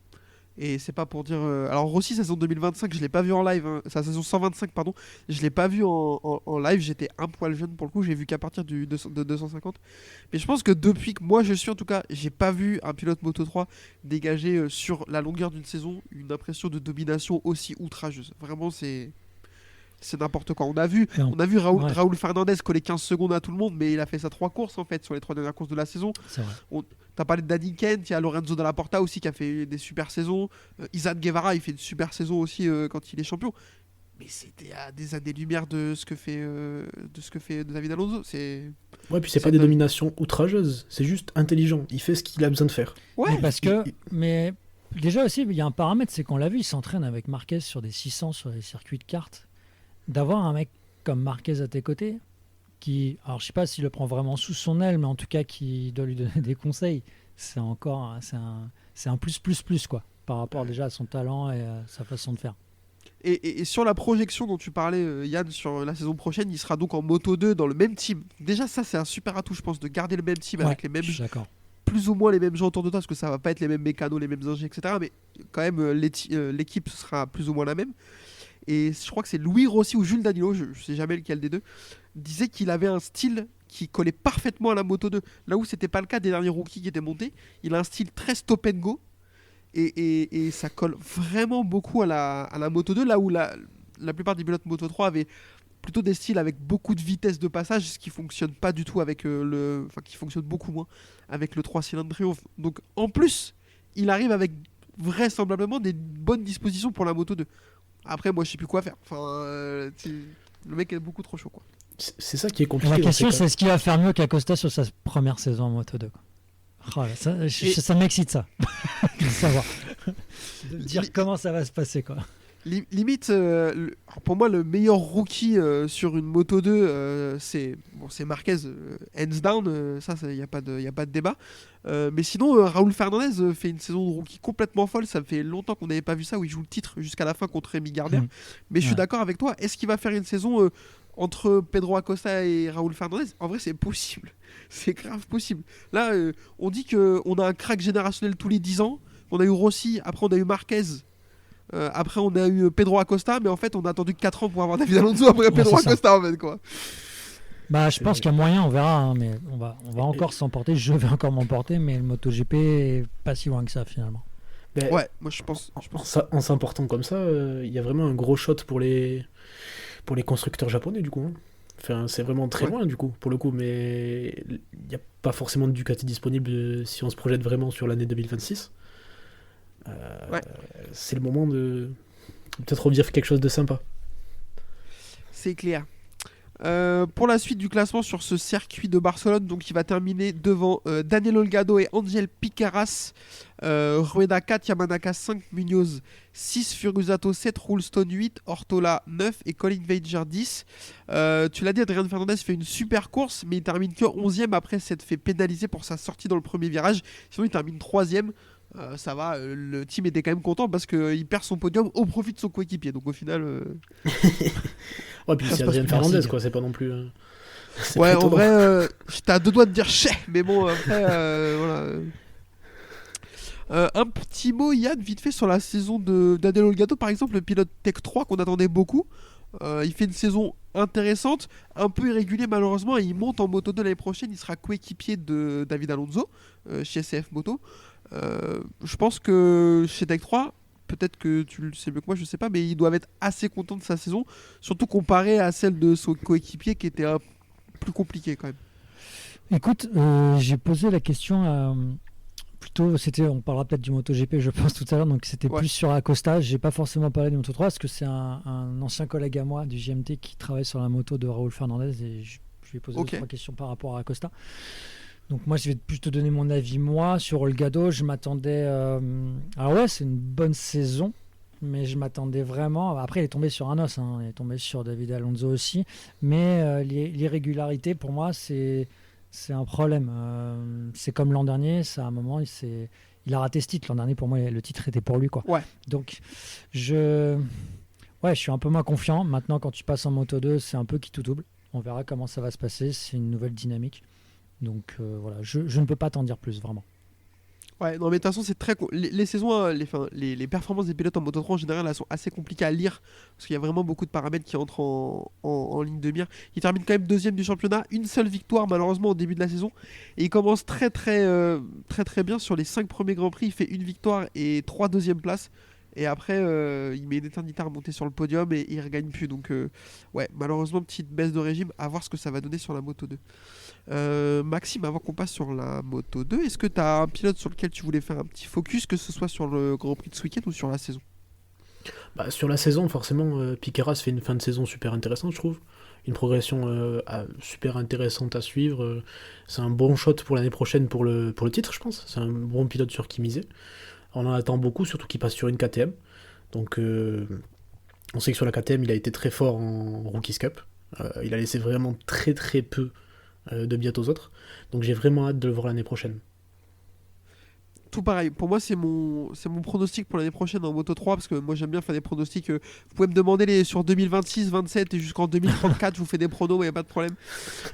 et c'est pas pour dire... alors Rossi, sa saison 2025, je l'ai pas vu en live, hein, sa saison 125, pardon, je l'ai pas vu en live, j'étais un poil jeune pour le coup, j'ai vu qu'à partir de 250. Mais je pense que depuis que moi je suis, en tout cas, j'ai pas vu un pilote Moto 3 dégager sur la longueur d'une saison une impression de domination aussi outrageuse. Vraiment, c'est n'importe quoi. On a vu Raúl Fernandez coller 15 secondes à tout le monde, mais il a fait ça 3 courses en fait, sur les 3 dernières courses de la saison. C'est vrai. T'as parlé de Danny Kent, il y a Lorenzo Dalla Porta aussi qui a fait des super saisons. Izan Guevara, il fait une super saison aussi quand il est champion. Mais c'était à des années-lumière de ce que fait David Alonso. Ouais, puis c'est pas des dominations outrageuses, c'est juste intelligent. Il fait ce qu'il a besoin de faire. Ouais, mais déjà aussi, il y a un paramètre, c'est qu'on l'a vu, il s'entraîne avec Marquez sur des 600 sur les circuits de karts. D'avoir un mec comme Marquez à tes côtés, qui, alors je sais pas s'il le prend vraiment sous son aile, mais en tout cas qui doit lui donner des conseils, c'est un plus quoi, par rapport déjà à son talent et à sa façon de faire. Et sur la projection dont tu parlais, Yann, sur la saison prochaine, il sera donc en Moto 2 dans le même team. Déjà ça, c'est un super atout, je pense, de garder le même team avec les mêmes, plus ou moins les mêmes gens autour de toi, parce que ça va pas être les mêmes mécanos, les mêmes ingés, etc. Mais quand même, l'équipe sera plus ou moins la même. Et je crois que c'est Louis Rossi ou Jules Danilo, je sais jamais lequel des deux, disait qu'il avait un style qui collait parfaitement à la Moto 2. Là où c'était pas le cas des derniers rookies qui étaient montés, il a un style très stop and go. Et ça colle vraiment beaucoup à la Moto 2, là où la plupart des pilotes Moto 3 avaient plutôt des styles avec beaucoup de vitesse de passage, ce qui fonctionne pas du tout avec qui fonctionne beaucoup moins avec le 3 cylindres Triumph. Donc en plus, il arrive avec vraisemblablement des bonnes dispositions pour la Moto 2. Après, moi, je sais plus quoi faire. Le mec est beaucoup trop chaud, quoi. C'est ça qui est compliqué. La question, c'est est-ce qu'il va faire mieux qu'Acosta sur sa première saison en Moto 2, quoi. Oh là, ça m'excite, ça. De savoir. De dire comment ça va se passer, quoi. Limite, pour moi, le meilleur rookie sur une Moto 2, c'est Marquez, hands down, ça, il n'y a pas de débat. Mais sinon, Raúl Fernandez fait une saison de rookie complètement folle. Ça fait longtemps qu'on n'avait pas vu ça, où il joue le titre jusqu'à la fin contre Rémi Gardner. Mais je suis d'accord avec toi. Est-ce qu'il va faire une saison entre Pedro Acosta et Raúl Fernandez? En vrai, c'est possible. C'est grave possible. Là, on dit qu'on a un crack générationnel tous les 10 ans. On a eu Rossi, après on a eu Marquez. Après on a eu Pedro Acosta, mais en fait on a attendu 4 ans pour avoir David Alonso après Pedro Acosta en fait, quoi. Bah je pense qu'il y a moyen, on verra, hein, mais on va encore s'emporter, je vais encore m'emporter, mais le MotoGP est pas si loin que ça finalement. Ouais, moi je pense. En s'important comme ça, il y a vraiment un gros shot pour les constructeurs japonais du coup. Hein. Enfin, c'est vraiment très loin du coup, pour le coup, mais il n'y a pas forcément de Ducati disponible si on se projette vraiment sur l'année 2026. C'est le moment de peut-être revivre quelque chose de sympa. C'est clair. Pour la suite du classement sur ce circuit de Barcelone, donc il va terminer devant Daniel Olgado et Angel Piqueras, Rueda 4, Yamanaka 5, Munoz 6, Furusato 7, Rulstone 8, Ortola 9 et Colin Veger 10. Tu l'as dit, Adrian Fernandez fait une super course, mais il termine que 11ème après s'être fait pénaliser pour sa sortie dans le premier virage. Sinon il termine 3ème. Ça va, le team était quand même content parce qu'il perd son podium au profit de son coéquipier. Donc au final. Ouais, puis c'est Adrien Fernandez, quoi, c'est pas non plus. Ouais, en vrai, j'étais à 2 doigts de dire chais, mais bon, après, voilà. Un petit mot, Yann, vite fait sur la saison de Daniel Olgado, par exemple, le pilote Tech 3 qu'on attendait beaucoup. Il fait une saison intéressante, un peu irrégulier malheureusement, et il monte en Moto 2 l'année prochaine. Il sera coéquipier de David Alonso chez SCF Moto. Je pense que chez Tech 3, peut-être que tu le sais mieux que moi, je sais pas, mais ils doivent être assez contents de sa saison, surtout comparé à celle de son coéquipier qui était plus compliquée quand même. Écoute, j'ai posé la question plutôt, on parlera peut-être du MotoGP je pense tout à l'heure, donc c'était plus sur Acosta. J'ai pas forcément parlé du Moto3 parce que c'est un ancien collègue à moi du JMT qui travaille sur la moto de Raúl Fernandez et je lui ai posé 2-3 questions par rapport à Acosta. Donc moi je vais plus te donner mon avis. Moi sur Olgado, je m'attendais alors ouais, c'est une bonne saison, mais je m'attendais vraiment, après il est tombé sur un os, hein. Il est tombé sur David Alonso aussi, mais l'irrégularité pour moi c'est un problème. C'est comme l'an dernier, c'est à un moment il a raté ce titre l'an dernier, pour moi le titre était pour lui, quoi. Ouais. Donc je suis un peu moins confiant. Maintenant quand tu passes en Moto 2, c'est un peu qui tout double. On verra comment ça va se passer, c'est une nouvelle dynamique. Donc voilà, je ne peux pas t'en dire plus, vraiment. Ouais, non mais de toute façon c'est très les saisons, les performances des pilotes en Moto 3 en général, elles sont assez compliquées à lire parce qu'il y a vraiment beaucoup de paramètres qui entrent en ligne de mire. Il termine quand même 2ème du championnat, une seule victoire malheureusement au début de la saison, et il commence très bien sur les 5 premiers Grands Prix. Il fait une victoire et 3 deuxièmes places, et après il met une éternité à remonter sur le podium et il ne regagne plus. Donc ouais, malheureusement petite baisse de régime, à voir ce que ça va donner sur la Moto 2. Maxime, avant qu'on passe sur la Moto 2, est-ce que tu as un pilote sur lequel tu voulais faire un petit focus, que ce soit sur le Grand Prix de ce week-end ou sur la saison? Sur la saison, forcément, Piqueras fait une fin de saison super intéressante, je trouve. Une progression super intéressante à suivre. C'est un bon shot pour l'année prochaine pour le titre, je pense. C'est un bon pilote sur qui miser. On en attend beaucoup, surtout qu'il passe sur une KTM. Donc on sait que sur la KTM, il a été très fort en Rookies Cup. Il a laissé vraiment très très peu de biais aux autres. Donc j'ai vraiment hâte de le voir l'année prochaine. Tout pareil, pour moi c'est mon pronostic pour l'année prochaine en Moto 3, parce que moi j'aime bien faire des pronostics. Vous pouvez me demander sur 2026, 27 et jusqu'en 2034, je vous fais des pronos, il n'y a pas de problème.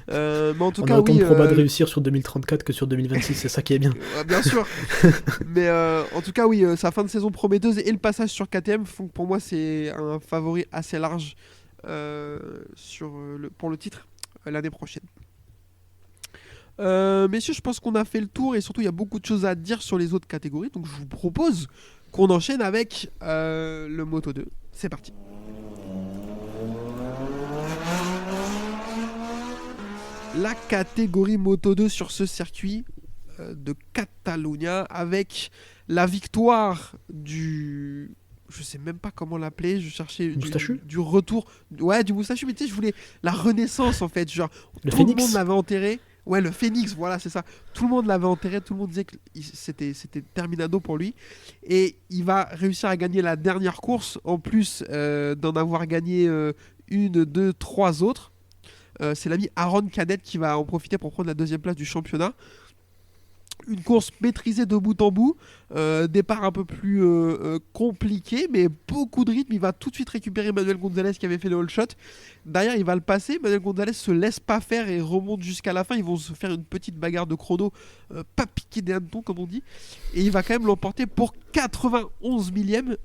Mais en tout cas, autant de probas de réussir sur 2034 que sur 2026, c'est ça qui est bien. Bien sûr. Mais en tout cas, oui, sa fin de saison prometteuse et le passage sur KTM font que pour moi c'est un favori assez large pour le titre l'année prochaine. Messieurs, je pense qu'on a fait le tour et surtout il y a beaucoup de choses à dire sur les autres catégories. Donc je vous propose qu'on enchaîne avec le Moto 2. C'est parti. La catégorie Moto 2 sur ce circuit de Catalunya avec la victoire du... Je sais même pas comment l'appeler, je cherchais du retour... Ouais, du Moustachu, mais tu sais, je voulais la renaissance en fait. Genre, le tout Phoenix. le monde l'avait enterré. Ouais, le Phoenix, voilà, c'est ça. Tout le monde l'avait enterré, tout le monde disait que c'était terminado pour lui. Et il va réussir à gagner la dernière course, en plus d'en avoir gagné 1, 2, 3 autres. C'est l'ami Aaron Canet qui va en profiter pour prendre la 2e place du championnat. Une course maîtrisée de bout en bout, départ un peu plus compliqué, mais beaucoup de rythme. Il va tout de suite récupérer Manuel Gonzalez qui avait fait le all shot. Derrière, il va le passer. Manuel Gonzalez se laisse pas faire et remonte jusqu'à la fin. Ils vont se faire une petite bagarre de chrono, pas piqué des hannetons comme on dit. Et il va quand même l'emporter pour 91 millième.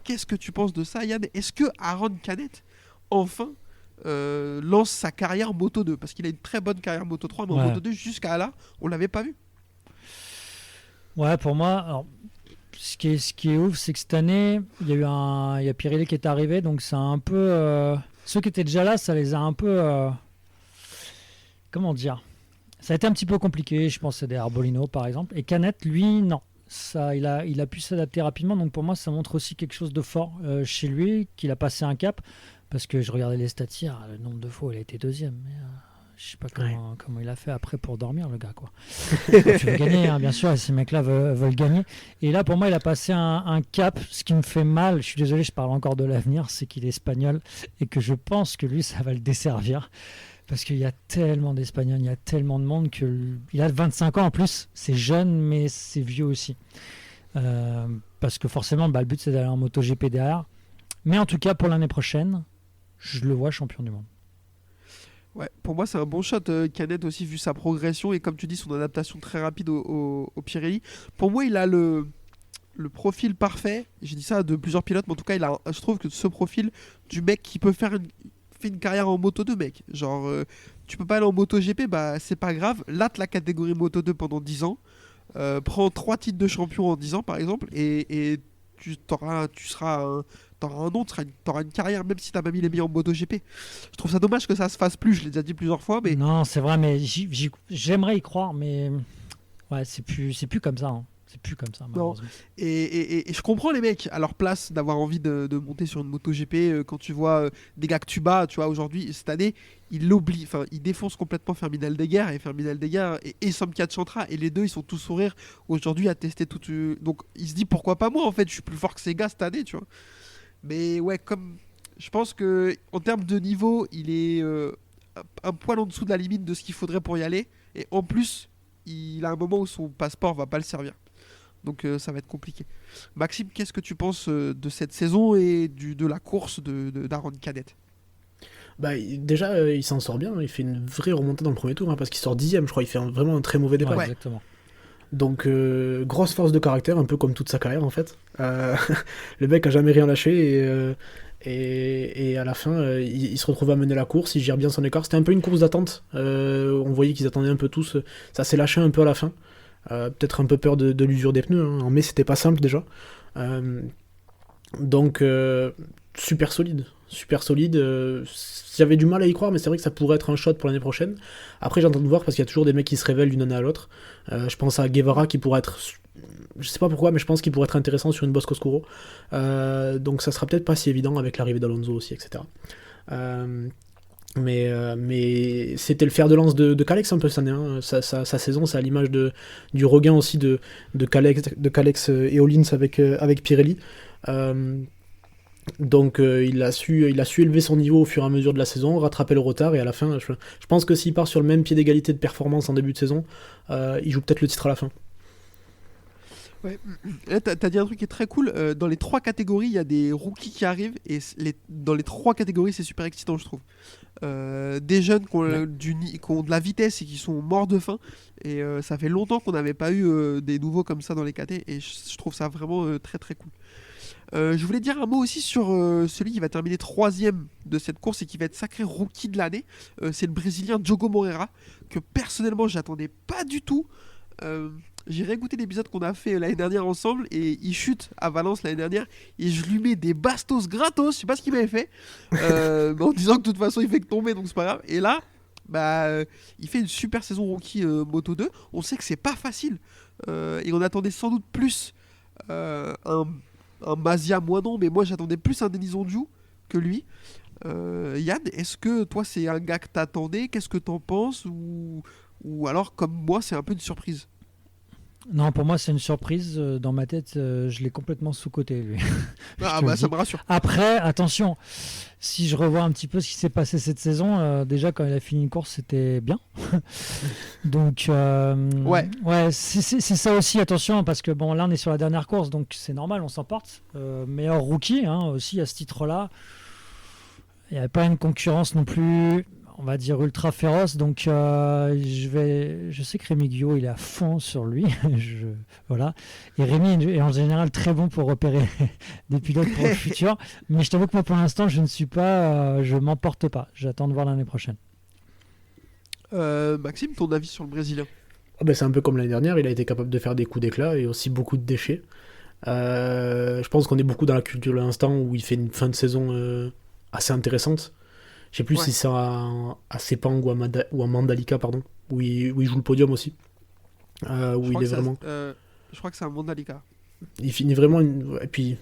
Qu'est-ce que tu penses de ça, Yann? Est-ce que Aaron Canet, enfin, lance sa carrière Moto 2? Parce qu'il a une très bonne carrière Moto 3, mais en Moto 2, jusqu'à là, on l'avait pas vu. Ouais, pour moi, alors, ce qui est ouf, c'est que cette année, il y a Pirelli qui est arrivé, donc c'est un peu... ceux qui étaient déjà là, ça les a un peu... comment dire? Ça a été un petit peu compliqué, je pense à des Arbolino par exemple. Et Canet, lui, non. Ça, il a pu s'adapter rapidement, donc pour moi, ça montre aussi quelque chose de fort chez lui, qu'il a passé un cap. Parce que je regardais les stats hier, le nombre de fois il a été 2e. Mais je sais pas comment il a fait après pour dormir, le gars, quoi. Tu veux gagner, hein, bien sûr, et ces mecs-là veulent gagner. Et là, pour moi, il a passé un cap. Ce qui me fait mal, je suis désolé, je parle encore de l'avenir, c'est qu'il est espagnol et que je pense que lui, ça va le desservir. Parce qu'il y a tellement d'Espagnols, il y a tellement de monde qu'il a 25 ans en plus. C'est jeune, mais c'est vieux aussi. Parce que forcément, le but, c'est d'aller en MotoGP derrière. Mais en tout cas, pour l'année prochaine, je le vois champion du monde. Ouais, pour moi, c'est un bon shot. Canet aussi, vu sa progression et comme tu dis, son adaptation très rapide au Pirelli. Pour moi, il a le profil parfait. J'ai dit ça de plusieurs pilotes, mais en tout cas, je trouve que ce profil du mec qui peut faire une carrière en Moto 2, mec. Genre, tu peux pas aller en MotoGP, bah c'est pas grave. Latte la catégorie Moto 2 pendant 10 ans. Prends 3 titres de champion en 10 ans, par exemple, et tu seras t'auras un nom, t'auras une carrière, même si t'as pas mis les meilleurs en MotoGP. Je trouve ça dommage que ça se fasse plus, je l'ai déjà dit plusieurs fois, mais... Non, c'est vrai, mais j'aimerais y croire, mais ouais, c'est plus comme ça, hein. C'est plus comme ça, malheureusement. Et je comprends les mecs à leur place d'avoir envie de monter sur une MotoGP. Quand tu vois des gars que tu bats, tu vois, aujourd'hui, cette année, il défonce complètement Fermin Aldeguer, et Fermin Aldeguer et Samkat Chantra, et les deux, ils sont tous sourires aujourd'hui à tester tout. Donc, il se dit pourquoi pas moi, en fait, je suis plus fort que ces gars cette année, tu vois. Mais ouais, comme je pense que en termes de niveau, il est un poil en dessous de la limite de ce qu'il faudrait pour y aller. Et en plus, il a un moment où son passeport va pas le servir. Donc ça va être compliqué. Maxime, qu'est-ce que tu penses de cette saison et de la course d'Aaron Canet? Bah, déjà, il s'en sort bien. Il fait une vraie remontée dans le premier tour, hein, parce qu'il sort 10e, je crois. Il fait vraiment un très mauvais départ. Ouais, exactement. Donc, grosse force de caractère, un peu comme toute sa carrière en fait. Le mec a jamais rien lâché et à la fin, il se retrouve à mener la course, il gère bien son écart. C'était un peu une course d'attente. On voyait qu'ils attendaient un peu tous. Ça s'est lâché un peu à la fin. Peut-être un peu peur de l'usure des pneus. Hein. En mai, c'était pas simple déjà. Donc, super solide. J'avais du mal à y croire, mais c'est vrai que ça pourrait être un shot pour l'année prochaine. Après, j'entends de voir parce qu'il y a toujours des mecs qui se révèlent d'une année à l'autre. Je pense à Guevara qui pourrait être... Je sais pas pourquoi, mais je pense qu'il pourrait être intéressant sur une Bosco-Scuro. Donc ça sera peut-être pas si évident avec l'arrivée d'Alonso aussi, etc. Mais c'était le fer de lance de Kalex un peu cette année. Hein. Sa saison, c'est à l'image du regain aussi de Kalex et Hollins avec Pirelli. Donc il a su élever son niveau au fur et à mesure de la saison, rattraper le retard, et à la fin, je pense que s'il part sur le même pied d'égalité de performance en début de saison, il joue peut-être le titre à la fin. Ouais. Là, t'as dit un truc qui est très cool. Dans les 3 catégories, il y a des rookies qui arrivent, et dans les 3 catégories, c'est super excitant, je trouve. Des jeunes qui ont de la vitesse et qui sont morts de faim, et ça fait longtemps qu'on n'avait pas eu des nouveaux comme ça dans les KT, et je trouve ça vraiment très très cool. Je voulais dire un mot aussi sur celui qui va terminer 3ème de cette course et qui va être sacré rookie de l'année. C'est le Brésilien Diogo Moreira, que personnellement j'attendais pas du tout. J'ai réécouté l'épisode qu'on a fait l'année dernière ensemble et il chute à Valence l'année dernière et je lui mets des bastos gratos, je sais pas ce qu'il m'avait fait, en disant que de toute façon il fait que tomber donc c'est pas grave. Et là, il fait une super saison rookie Moto 2. On sait que c'est pas facile et on attendait sans doute plus un Mazia, moi non, mais moi j'attendais plus un Denis Ondiu que lui. Yann, est-ce que toi c'est un gars que t'attendais? Qu'est-ce que t'en penses? Ou alors comme moi c'est un peu une surprise? Non, pour moi, c'est une surprise. Dans ma tête, je l'ai complètement sous-coté, lui. Ah Je te le ça dis. me rassure. Après, attention, si je revois un petit peu ce qui s'est passé cette saison, déjà quand il a fini une course, c'était bien. Donc, Ouais. c'est ça aussi, attention, parce que bon, là, on est sur la dernière course, donc c'est normal, on s'emporte. Meilleur rookie, hein, aussi à ce titre-là. Il n'y avait pas une concurrence non plus, on va dire, ultra féroce. Donc, je sais que Rémi Guyot, il est à fond sur lui. Voilà. Et Rémi est en général très bon pour repérer des pilotes pour le futur. Mais je t'avoue que moi, pour l'instant, je m'emporte pas. J'attends de voir l'année prochaine. Maxime, ton avis sur le Brésilien? C'est un peu comme l'année dernière, il a été capable de faire des coups d'éclat et aussi beaucoup de déchets. Je pense qu'on est beaucoup dans la culture de l'instant où il fait une fin de saison assez intéressante. Je sais plus si c'est à Sepang ou à Mandalika, pardon, où il joue le podium aussi. Où il est vraiment. Je crois que c'est un Mandalika. Il finit vraiment. Et puis,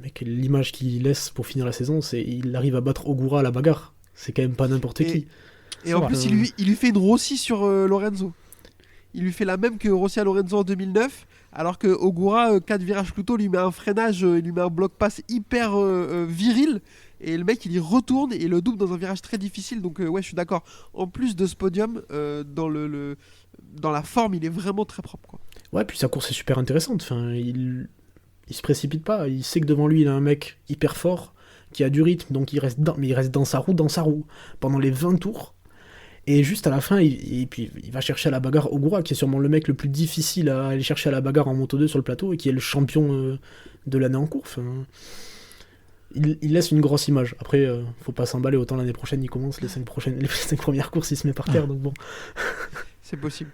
mec, l'image qu'il laisse pour finir la saison, c'est il arrive à battre Ogura à la bagarre. C'est quand même pas n'importe qui. Et en plus, il lui fait une Rossi sur Lorenzo. Il lui fait la même que Rossi à Lorenzo en 2009, alors que Ogura, 4 virages plus tôt, lui met un freinage, il lui met un bloc passe hyper viril. Et le mec il y retourne et le double dans un virage très difficile. Donc ouais, je suis d'accord. En plus de ce podium, dans la forme, il est vraiment très propre, quoi. Ouais, puis sa course est super intéressante. Enfin, il se précipite pas. Il sait que devant lui, il a un mec hyper fort qui a du rythme. Donc il reste dans sa roue pendant les 20 tours. Et juste à la fin, puis il va chercher à la bagarre Ogura, qui est sûrement le mec le plus difficile à aller chercher à la bagarre en Moto 2 sur le plateau et qui est le champion de l'année en cours. Enfin, il laisse une grosse image. Après, faut pas s'emballer, autant l'année prochaine il commence, les 5 premières courses il se met par terre, donc bon. C'est possible.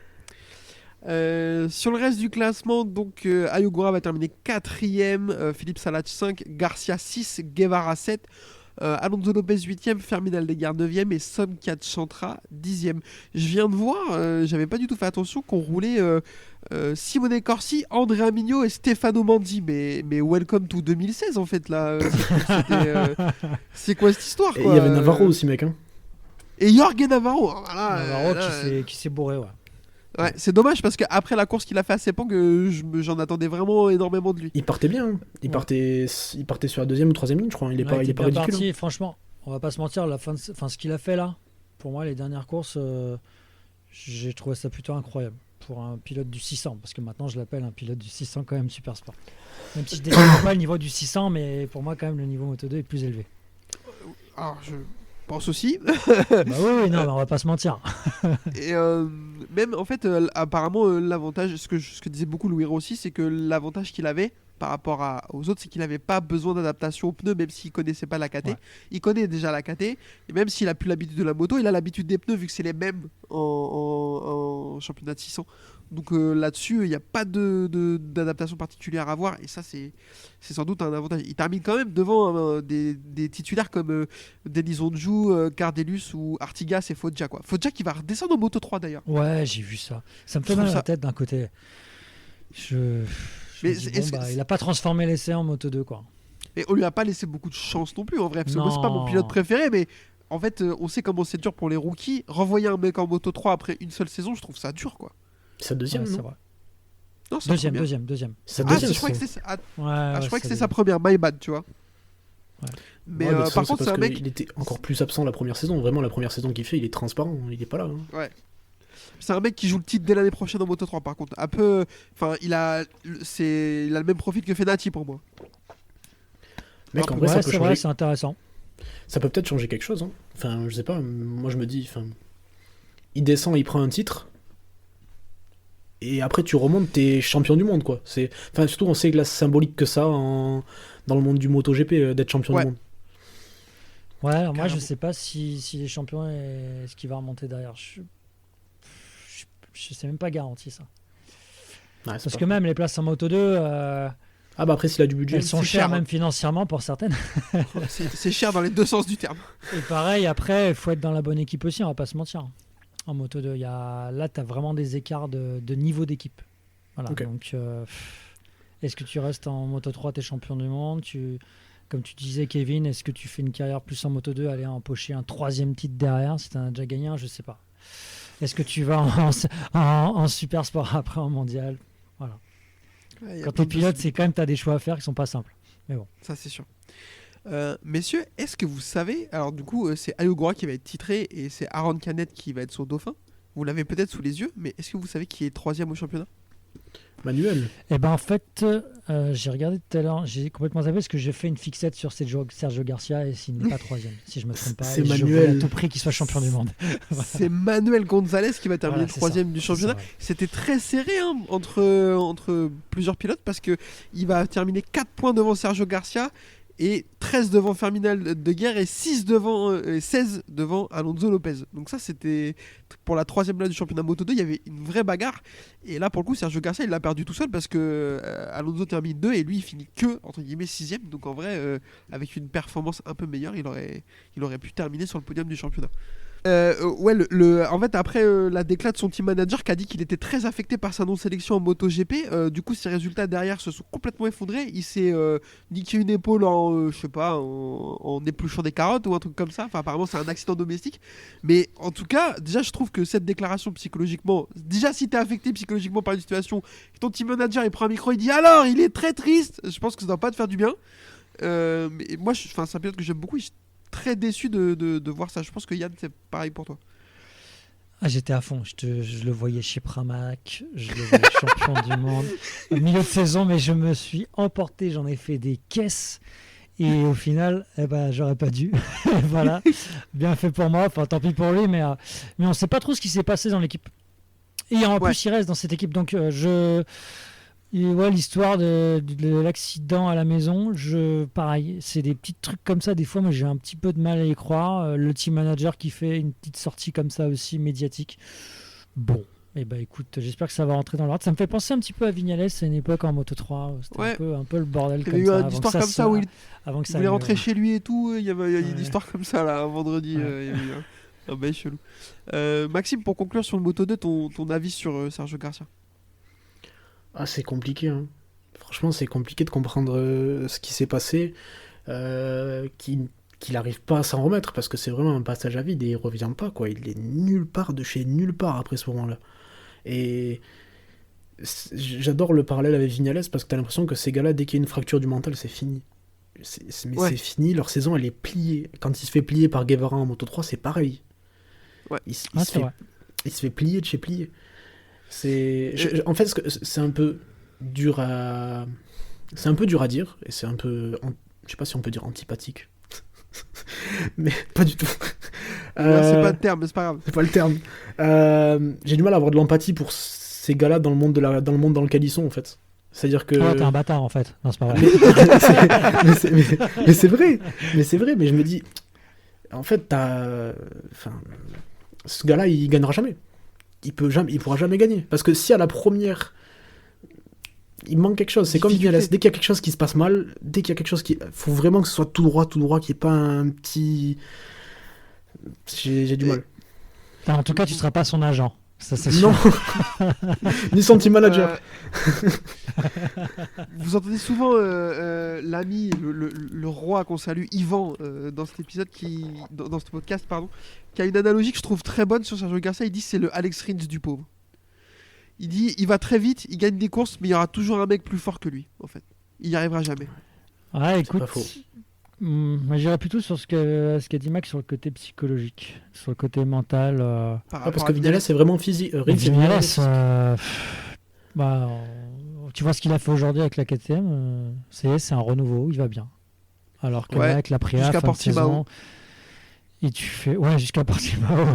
Sur le reste du classement, donc Ayogura va terminer 4ème, Philippe Salat 5, Garcia 6, Guevara 7, Alonso Lopez 8ème, Fermin Aldeguer 9ème et Somkiat Chantra 10ème. Je viens de voir, j'avais pas du tout fait attention qu'on roulait Simone Corsi, Andrea Mignot et Stefano Manzi, mais welcome to 2016 en fait là. C'est quoi cette histoire, quoi? Et il y avait Navarro aussi, mec, hein. Et Jorge Navarro, voilà, Navarro qui s'est bourré, ouais. Ouais, c'est dommage parce qu'après la course qu'il a fait à Sepang, j'en attendais vraiment énormément de lui. Il partait bien, hein. Il partait sur la 2ème ou 3ème ligne, je crois. Il est pas bien ridicule. parti, Hein. franchement, on va pas se mentir, ce qu'il a fait là, pour moi, les dernières courses, j'ai trouvé ça plutôt incroyable pour un pilote du 600, parce que maintenant je l'appelle un pilote du 600 quand même super sport. Même si je défends pas le niveau du 600, mais pour moi quand même le niveau Moto 2 est plus élevé. Alors je pense aussi. Oui, non, mais on va pas se mentir. Et même en fait, apparemment l'avantage, ce que disait beaucoup Louis Rossi, c'est que l'avantage qu'il avait par rapport aux autres, c'est qu'il n'avait pas besoin d'adaptation aux pneus, même s'il connaissait pas la KT. Ouais. Il connaît déjà la KT, et même s'il a plus l'habitude de la moto, il a l'habitude des pneus vu que c'est les mêmes en championnat de 600. Donc là-dessus, il n'y a pas d'adaptation particulière à voir, et ça c'est sans doute un avantage. Il termine quand même devant des titulaires comme Denis Ondiu, Cardelus ou Artigas et Foggia, quoi. Foggia qui va redescendre en Moto 3 d'ailleurs. Ouais, j'ai vu ça. Ça me fait mal à la tête d'un côté. Il a pas transformé l'essai en Moto 2, quoi. Mais on lui a pas laissé beaucoup de chance non plus en vrai, parce que moi c'est pas mon pilote préféré, mais en fait on sait comment c'est dur pour les rookies. Renvoyer un mec en Moto 3 après une seule saison, je trouve ça dur, quoi. C'est sa deuxième, c'est non? vrai. Non, c'est deuxième. C'est sa deuxième. Je crois que c'est sa première, my bad, tu vois. Ouais. Mais par contre, c'est un mec. Il était encore plus absent la première saison. Vraiment, la première saison qu'il fait, il est transparent. Il est pas là. Hein. Ouais. C'est un mec qui joue le titre dès l'année prochaine en Moto 3, par contre. Un peu. Enfin, il a le même profil que Fenati pour moi. Mec, en vrai, ça peut changer. Vrai, c'est intéressant. Ça peut peut-être changer quelque chose. Hein. Enfin, je sais pas. Moi, je me dis. Il descend, il prend un titre. et après tu remontes, t'es champion du monde, quoi. Enfin, surtout, on sait que là, c'est symbolique que ça dans le monde du MotoGP, d'être champion du monde. Ouais, alors moi, je Carrément. sais pas si les champions et ce qui va remonter derrière. Je sais même pas garanti ça. Ouais, c'est Parce pas que faux. même les places en Moto 2, Ah bah après, s'il a du budget. elles sont c'est chères cher, même hein. financièrement pour certaines. C'est cher dans les deux sens du terme. Et pareil, après, il faut être dans la bonne équipe aussi, on va pas se mentir. En Moto 2, là, tu as vraiment des écarts de niveau d'équipe. Voilà, Ok. donc est-ce que tu restes en Moto 3, tu es champion du monde, comme tu disais, Kevin, est-ce que tu fais une carrière plus en Moto 2, aller empocher un 3e titre derrière, si tu en as déjà gagné un, je sais pas. Est-ce que tu vas en super sport après en mondial? Voilà. Ouais, y a Quand plein tu es de pilote, c'est possibilités. quand même, tu as des choix à faire qui sont pas simples. Ça, c'est sûr. Messieurs, est-ce que vous savez, alors du coup, c'est Ayogura qui va être titré et c'est Aaron Canet qui va être son dauphin. Vous l'avez peut-être sous les yeux, mais est-ce que vous savez qui est 3e au championnat? Manuel. Et ben en fait, j'ai regardé tout à l'heure, j'ai complètement zappé parce que j'ai fait une fixette sur Sergio Garcia et s'il n'est pas 3e, si je me trompe pas. C'est et je Manuel. voulais à tout prix qu'il soit champion du monde. C'est Manuel Gonzalez qui va terminer Voilà, c'est 3e du championnat. C'est ça, ouais. C'était très serré hein, entre plusieurs pilotes parce que il va terminer 4 points devant Sergio Garcia et 13 devant Ferminal de Guerre et 16 devant Alonso Lopez. Donc ça c'était pour la 3e place du championnat Moto 2, il y avait une vraie bagarre et là pour le coup Sergio Garcia il l'a perdu tout seul parce que Alonso termine 2 et lui il finit que entre guillemets 6e. Donc en vrai avec une performance un peu meilleure il aurait pu terminer sur le podium du championnat. Ouais, en fait, après la déclat de son team manager qui a dit qu'il était très affecté par sa non-sélection en MotoGP, du coup, ses résultats derrière se sont complètement effondrés. Il s'est niqué une épaule je sais pas, en épluchant des carottes ou un truc comme ça. Enfin, apparemment, c'est un accident domestique. Mais en tout cas, déjà, je trouve que cette déclaration psychologiquement, déjà, si t'es affecté psychologiquement par une situation, et ton team manager il prend un micro, il dit alors, il est très triste. Je pense que ça doit pas te faire du bien. Mais moi, c'est un pilote que j'aime beaucoup. Je suis très déçu de voir ça. Je pense que Yann, c'est pareil pour toi. Ah, j'étais à fond, je le voyais chez Pramac, je le voyais champion du monde. Au milieu de saison, mais je me suis emporté, j'en ai fait des caisses. Et au final, j'aurais pas dû. Voilà, bien fait pour moi, enfin tant pis pour lui, mais on ne sait pas trop ce qui s'est passé dans l'équipe. Et en plus, il reste dans cette équipe, donc l'histoire de l'accident à la maison, pareil, c'est des petits trucs comme ça. Des fois, moi, j'ai un petit peu de mal à y croire. Le team manager qui fait une petite sortie comme ça aussi médiatique. Bon, écoute, j'espère que ça va rentrer dans l'ordre. Ça me fait penser un petit peu à Vignales à une époque en Moto 3. C'était un peu le bordel Il y comme avait eu ça. une histoire comme ça où il voulait rentrer mieux. chez lui et tout. Il y a une Ouais. histoire comme ça là, un vendredi. Ouais. Il y a eu un bail chelou. Maxime, pour conclure sur le Moto 2, ton avis sur Sergio Garcia? Ah, c'est compliqué, hein. Franchement, c'est compliqué de comprendre ce qui s'est passé, qu'il n'arrive pas à s'en remettre, parce que c'est vraiment un passage à vide et il revient pas, quoi. Il est nulle part de chez nulle part après ce moment-là. Et j'adore le parallèle avec Vignales, parce que t'as l'impression que ces gars-là, dès qu'il y a une fracture du mental, c'est fini. C'est fini, leur saison, elle est pliée. Quand il se fait plier par Guevara en Moto 3, c'est pareil. Ouais. Il se C'est vrai. fait plier de chez plier. En fait, c'est un peu dur à dire, et c'est un peu, je sais pas si on peut dire antipathique, mais pas du tout. C'est pas le terme, mais c'est pas grave. C'est pas le terme. J'ai du mal à avoir de l'empathie pour ces gars-là dans le monde dans lequel ils sont, en fait. C'est-à-dire que... Ouais, t'es un bâtard en fait. Non, c'est pas vrai. mais c'est vrai. Mais je me dis, en fait, ce gars-là, il gagnera jamais. Il pourra jamais gagner. Parce que si à la première, il manque quelque chose, c'est comme Vignales. Dès qu'il y a quelque chose qui se passe mal, dès qu'il y a quelque chose faut vraiment que ce soit tout droit, qu'il n'y ait pas un petit... J'ai du mal. En tout cas, tu seras pas son agent. Ça, c'est sûr. Non. Ni son team manager. Vous entendez souvent l'ami, le roi qu'on salue, Yvan, dans cet épisode dans ce podcast, pardon, qui a une analogie que je trouve très bonne sur Sergio Garcia. Il dit c'est le Alex Rins du pauvre. Il dit il va très vite, il gagne des courses, mais il y aura toujours un mec plus fort que lui, en fait. Il n'y arrivera jamais. Ouais, écoute, pas faux. Moi j'irais plutôt sur ce qu'a dit Max sur le côté psychologique, sur le côté mental. Parce que Vignales, c'est vraiment physique. Vignales, tu vois ce qu'il a fait aujourd'hui avec la KTM, c'est un renouveau, il va bien. Alors que là, avec la Préa, jusqu'à fin de saison, Portimao. Et tu fais, ouais, jusqu'à Portimao.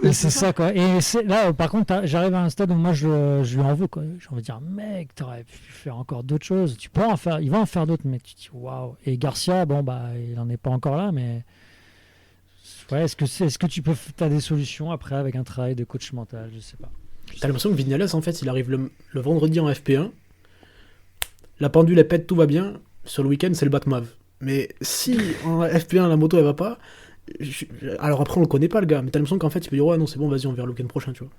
Mais c'est ça, quoi. Et là, par contre, j'arrive à un stade où moi, je lui en veux, quoi. J'ai envie de dire, mec, t'aurais pu faire encore d'autres choses. Tu peux en faire, il va en faire d'autres, mais tu te dis, waouh. Et Garcia, bon, bah, il en est pas encore là, mais. Ouais, est-ce que tu peux. T'as des solutions après avec un travail de coach mental? Je sais pas. T'as l'impression que Vignales, en fait, il arrive le vendredi en FP1. La pendule, elle pète, tout va bien. Sur le week-end, c'est le Batmav. Mais si en FP1, la moto, elle va pas. Alors après, on le connaît pas, le gars. Mais t'as l'impression qu'en fait, il peut dire, ouais, non, c'est bon, vas-y, on verra le week-end prochain, tu vois.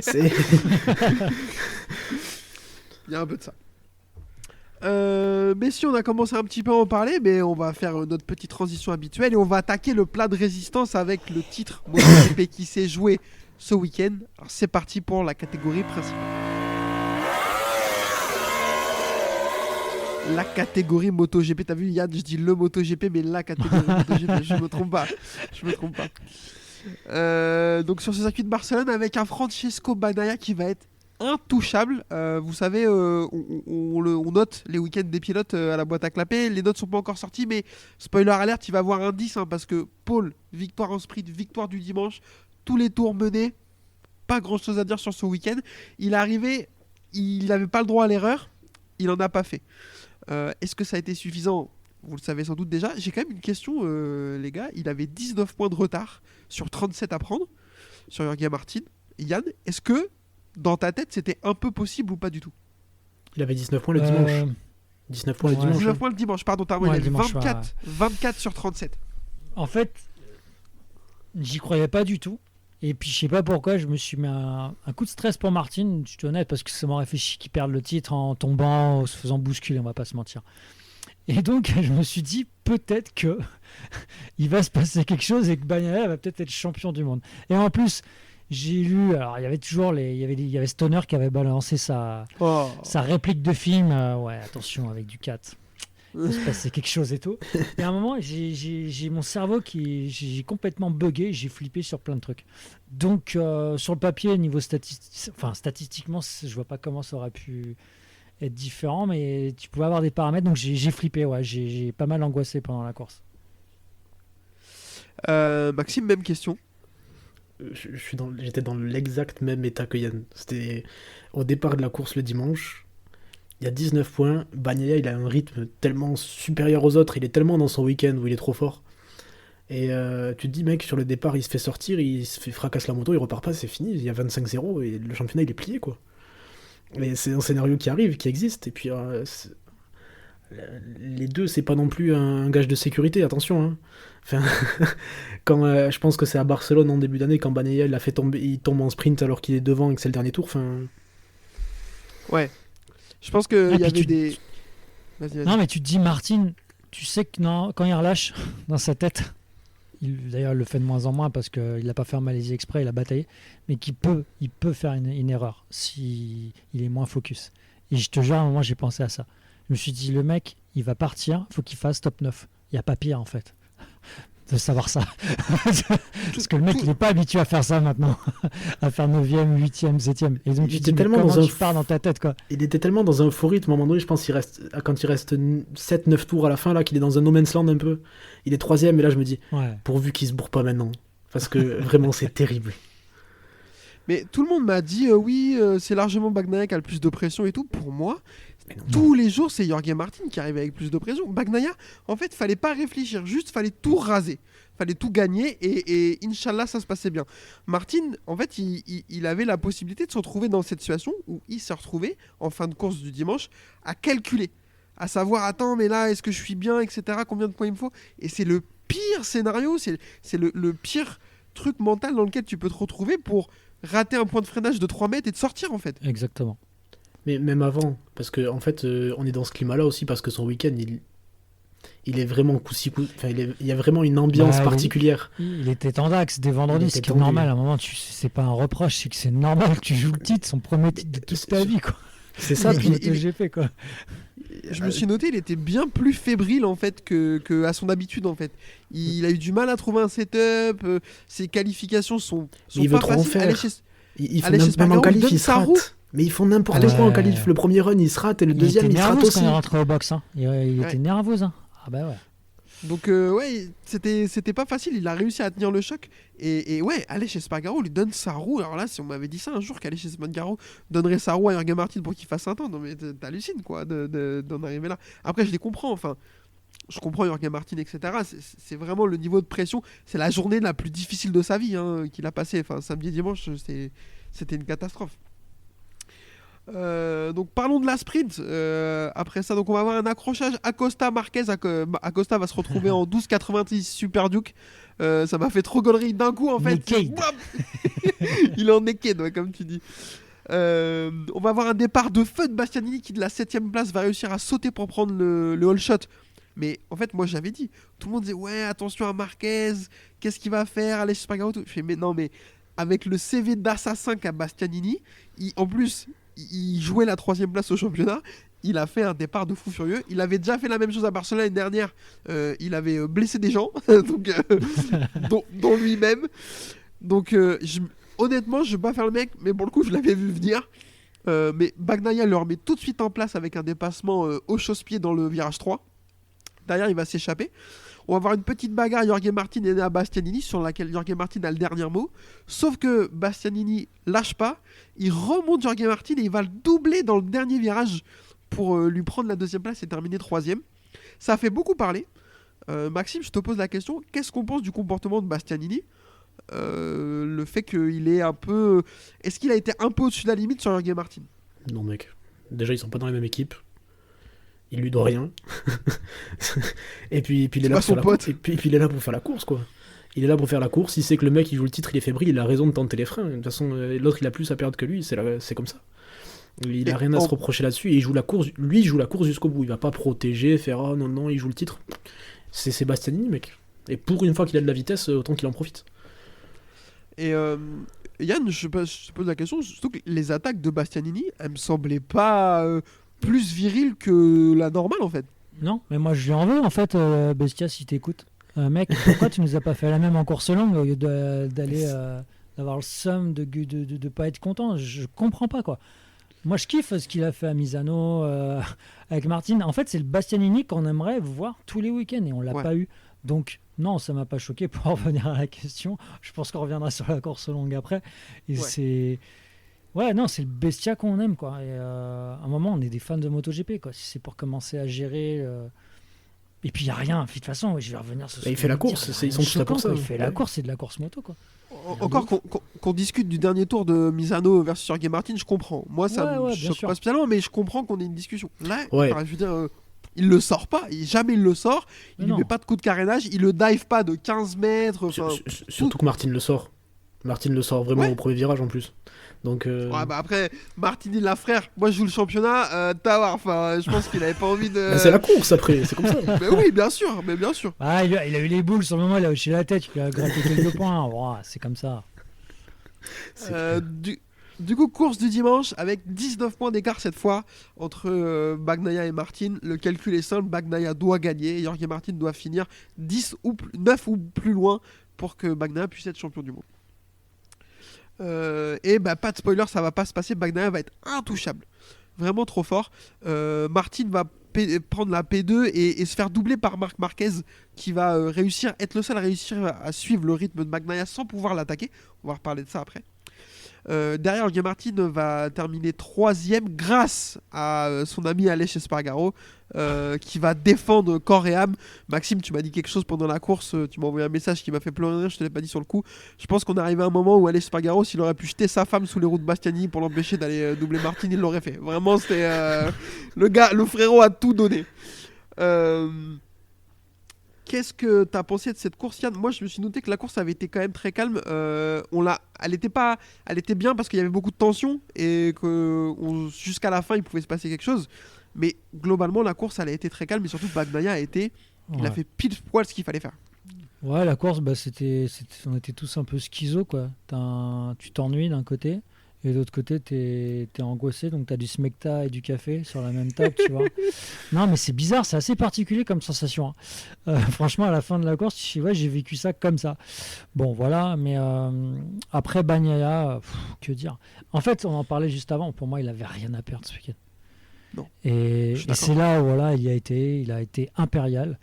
C'est. Il y a un peu de ça. Messieurs, on a commencé un petit peu à en parler, mais on va faire notre petite transition habituelle et on va attaquer le plat de résistance avec le titre MotoGP qui s'est joué ce week-end. Alors c'est parti pour la catégorie principale. La catégorie MotoGP, t'as vu Yann, je dis le MotoGP, mais la catégorie MotoGP, je me trompe pas. Donc sur ce circuit de Barcelone avec un Francesco Bagnaia qui va être intouchable. Vous savez, on note les week-ends des pilotes à la boîte à clapper. Les notes sont pas encore sorties, mais spoiler alert, il va avoir un 10 parce que Paul, victoire en sprint, victoire du dimanche, tous les tours menés, pas grand chose à dire sur ce week-end. Il est arrivé, il n'avait pas le droit à l'erreur, il en a pas fait. Est-ce que ça a été suffisant? Vous le savez sans doute déjà. J'ai quand même une question, les gars. Il avait 19 points de retard sur 37 à prendre sur Jorge Martin. Yann, est-ce que dans ta tête c'était un peu possible ou pas du tout? Il avait 19 points le dimanche. 19 points le dimanche. 19 points le dimanche, pardon. Il avait dimanche, 24 sur 37. En fait, j'y croyais pas du tout. Et puis je sais pas pourquoi, je me suis mis un coup de stress pour Martin, je suis honnête, parce que ça m'aurait fait chier qu'il perde le titre en tombant, en se faisant bousculer, on va pas se mentir. Et donc je me suis dit peut-être que il va se passer quelque chose et que Bagnaia va peut-être être champion du monde. Et en plus, j'ai lu, alors il y avait toujours il y avait Stoner qui avait balancé sa réplique de film, ouais attention avec Ducat. Il va se passer quelque chose et tout. Et à un moment, j'ai mon cerveau j'ai complètement bugué, j'ai flippé sur plein de trucs. Donc, sur le papier, niveau statistiquement, je vois pas comment ça aurait pu être différent, mais tu pouvais avoir des paramètres, donc j'ai flippé, ouais, j'ai pas mal angoissé pendant la course. Maxime, même question. J'étais dans l'exact même état que Yann. C'était au départ de la course le dimanche. Il y a 19 points, Bagnaia il a un rythme tellement supérieur aux autres, il est tellement dans son week-end où il est trop fort. Et tu te dis mec, sur le départ il se fait sortir, il se fait fracasse la moto, il repart pas, c'est fini, il y a 25-0 et le championnat il est plié quoi. Et c'est un scénario qui arrive, qui existe, et puis les deux c'est pas non plus un gage de sécurité, attention hein. Enfin, quand je pense que c'est à Barcelone en début d'année, quand Bagnaia il tombe en sprint alors qu'il est devant et que c'est le dernier tour, enfin... Ouais. Je pense qu'il y avait des... Vas-y. Non, mais tu te dis, Martin, tu sais que quand il relâche dans sa tête, d'ailleurs, il le fait de moins en moins parce qu'il n'a pas fait un Malaisie exprès, il a bataillé, mais il peut faire une erreur si il est moins focus. Et je te jure, à un moment, j'ai pensé à ça. Je me suis dit, le mec, il va partir, il faut qu'il fasse top 9. Il n'y a pas pire, en fait, de savoir ça. Parce que le mec, il n'est pas habitué à faire ça maintenant, à faire 9e, 8e, 7e. Et donc, tu te dis, comment tu pars dans ta tête, quoi. Il était tellement dans un faux rythme, à un moment donné, je pense quand il reste 7-9 tours à la fin, là, qu'il est dans un no man's land un peu. Il est 3e, et là, je me dis, pourvu qu'il se bourre pas maintenant. Parce que vraiment, c'est terrible. Mais tout le monde m'a dit, c'est largement Bagnaia qui a le plus de pression et tout. Pour moi, tous les jours, c'est Jorge Martin qui arrive avec plus de pression. Bagnaia, en fait, fallait pas réfléchir, juste fallait tout raser. Fallait tout gagner et Inch'Allah, ça se passait bien. Martin, en fait, il avait la possibilité de se retrouver dans cette situation où il s'est retrouvé, en fin de course du dimanche, à calculer. À savoir, attends, mais là, est-ce que je suis bien, etc. Combien de points il me faut? Et c'est le pire scénario, c'est le pire truc mental dans lequel tu peux te retrouver pour rater un point de freinage de 3 mètres et de sortir, en fait. Exactement. Mais même avant, parce que en fait, on est dans ce climat-là aussi, parce que son week-end, il est vraiment coup-ci-coup. Enfin, il y a vraiment une ambiance particulière. Il était en dax dès vendredi, ce qui est normal. À un moment, c'est pas un reproche, c'est que c'est normal que tu joues le titre, son premier titre de toute ta vie, quoi. C'est ça, puis MotoGP, quoi. Je me suis noté, il était bien plus fébrile en fait que à son habitude en fait. Il a eu du mal à trouver un setup, ses qualifications sont il pas veut trop en faciles. faire. Ils font même en qualif, ils se ratent. Mais ils font n'importe quoi en qualif. Le premier run, il se rate et le deuxième, il se rate aussi. Quand il est rentré au box, hein. Il était nerveux, hein. Ah bah ouais. Donc ouais, c'était pas facile, il a réussi à tenir le choc. Et ouais, Aleix Espargaro lui donne sa roue. Alors là, si on m'avait dit ça un jour qu'Aleix Espargaro donnerait sa roue à Jorge Martin pour qu'il fasse un temps, non mais t'hallucines quoi d'en arriver là. Après je les comprends, enfin, je comprends Jorge Martin, etc. C'est vraiment le niveau de pression, c'est la journée la plus difficile de sa vie qu'il a passé. Enfin, samedi et dimanche, c'était une catastrophe. Donc parlons de la sprint. Après ça, donc on va avoir un accrochage Acosta-Marquez. Acosta va se retrouver en 12,90 Super Duke. Ça m'a fait trop gaulerie d'un coup en fait. Naked. Il est en naked, ouais, comme tu dis. On va avoir un départ de feu de Bastianini qui de la 7ème place va réussir à sauter pour prendre le all shot. Mais en fait, moi j'avais dit, tout le monde disait ouais, attention à Marquez, qu'est-ce qu'il va faire, Aleix Espargaro, tout. Je fais mais non, mais avec le CV d'assassin qu'a Bastianini, en plus il jouait la 3ème place au championnat, il a fait un départ de fou furieux. Il avait déjà fait la même chose à Barcelone l'année dernière, il avait blessé des gens, donc, dont lui-même. Donc honnêtement, je vais pas faire le mec, mais pour le coup, je l'avais vu venir. Mais Bagnaia le remet tout de suite en place avec un dépassement au chausse-pied dans le virage 3. Derrière, il va s'échapper. On va avoir une petite bagarre Jorge Martin et Bastianini sur laquelle Jorge Martin a le dernier mot. Sauf que Bastianini lâche pas. Il remonte Jorge Martin et il va le doubler dans le dernier virage pour lui prendre la 2ème place et terminer 3ème. Ça a fait beaucoup parler. Maxime, je te pose la question. Qu'est-ce qu'on pense du comportement de Bastianini ? Le fait qu'il est un peu... Est-ce qu'il a été un peu au-dessus de la limite sur Jorge Martin ? Non, mec. Déjà, ils sont pas dans la même équipe. Il lui doit rien. et puis il est là pour faire la course. Et puis il est là pour faire la course, quoi. Il est là pour faire la course. Il sait que le mec, il joue le titre, il est fébrile, il a raison de tenter les freins. De toute façon, l'autre, il a plus à perdre que lui. C'est comme ça. Il a rien à se reprocher là-dessus. Et il joue la course. Lui, il joue la course jusqu'au bout. Il va pas protéger, faire oh non, il joue le titre. C'est Bastianini, mec. Et pour une fois qu'il a de la vitesse, autant qu'il en profite. Et Yann, je te pose la question, surtout que les attaques de Bastianini, elles me semblaient pas plus viriles que la normale en fait. Non, mais moi je lui en veux en fait, Bestia, si t'écoutes. Mec, pourquoi tu nous as pas fait la même en course longue au lieu d'aller d'avoir le seum de pas être content? Je comprends pas quoi. Moi je kiffe ce qu'il a fait à Misano avec Martin. En fait, c'est le Bastianini qu'on aimerait voir tous les week-ends et on l'a pas eu. Donc non, ça m'a pas choqué pour revenir à la question. Je pense qu'on reviendra sur la course longue après. Et c'est... Ouais, non, c'est le Bestia qu'on aime, quoi. Et à un moment, on est des fans de MotoGP, quoi. Si c'est pour commencer à gérer... Et puis, il n'y a rien. De toute façon, je vais revenir sur ce il fait la course. Ils sont tous là pour ça. Il fait la course, c'est de la course moto, quoi. Encore qu'on discute du dernier tour de Misano versus Jorge Martin, je comprends. Moi, ça me choque pas spécialement, mais je comprends qu'on ait une discussion. Là, je veux dire... il le sort pas, jamais il le sort, il lui met pas de coup de carénage, il le dive pas de 15 mètres. Surtout que Martin le sort. Martin le sort vraiment au premier virage en plus. Donc ouais, bah après, Martin il la frère, moi je joue le championnat, enfin, je pense qu'il avait pas envie de... c'est la course après, c'est comme ça. Mais oui, bien sûr. Ah, il a eu les boules sur le moment, il a hoché la tête, il a gratté quelques points, c'est comme ça. Du coup, course du dimanche avec 19 points d'écart cette fois entre Bagnaia et Martin. Le calcul est simple, Bagnaia doit gagner et Jorge Martin doit finir 9 ou plus loin pour que Bagnaia puisse être champion du monde. Et pas de spoiler, ça va pas se passer, Bagnaia va être intouchable. Vraiment trop fort. Martin va prendre la P2 et se faire doubler par Marc Marquez qui va être le seul à réussir à suivre le rythme de Bagnaia sans pouvoir l'attaquer. On va reparler de ça après. Derrière, Jorge Martin va terminer 3ème grâce à son ami Aleix Espargaro qui va défendre corps et âme. Maxime, tu m'as dit quelque chose pendant la course, tu m'as envoyé un message qui m'a fait pleurer, je te l'ai pas dit sur le coup. Je pense qu'on est arrivé à un moment où Aleix Espargaro, s'il aurait pu jeter sa femme sous les roues de Bastianini pour l'empêcher d'aller doubler Martin, il l'aurait fait. Vraiment, c'était le frérot a tout donné. Qu'est-ce que tu as pensé de cette course, Yann ? Moi, je me suis noté que la course avait été quand même très calme. Elle était bien parce qu'il y avait beaucoup de tension et que jusqu'à la fin, il pouvait se passer quelque chose. Mais globalement, la course, elle a été très calme et surtout, Bagnaia il a fait pile poil ce qu'il fallait faire. Ouais, la course, on était tous un peu schizo, quoi. Tu t'ennuies d'un côté. Et de l'autre côté, t'es angoissé, donc t'as du smecta et du café sur la même table, tu vois. Non, mais c'est bizarre, c'est assez particulier comme sensation. Franchement, à la fin de la course, j'ai vécu ça comme ça. Bon, voilà, mais après Bagnaia, que dire. En fait, on en parlait juste avant, pour moi, il avait rien à perdre ce week-end. Non. Et c'est là où il a été impérial.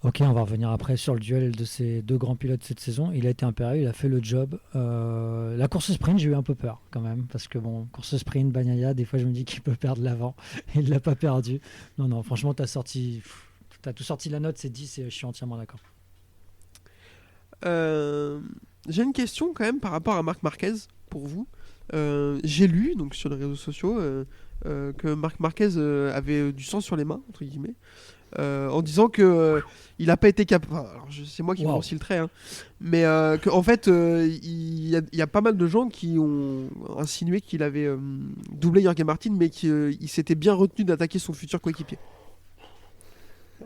Ok, on va revenir après sur le duel de ces deux grands pilotes cette saison. Il a été impérieux, il a fait le job. La course sprint, j'ai eu un peu peur quand même, parce que bon, course sprint, Bagnaia, des fois je me dis qu'il peut perdre l'avant. Il l'a pas perdu. Non, franchement, t'as tout sorti la note, c'est 10 et je suis entièrement d'accord. J'ai une question quand même par rapport à Marc Marquez pour vous. J'ai lu donc sur les réseaux sociaux que Marc Marquez avait du sang sur les mains entre guillemets. En disant que il n'a pas été capable. Enfin, c'est moi qui grossis le trait, hein, mais qu'en fait, il y a pas mal de gens qui ont insinué qu'il avait doublé Jorge Martin, mais qu'il s'était bien retenu d'attaquer son futur coéquipier.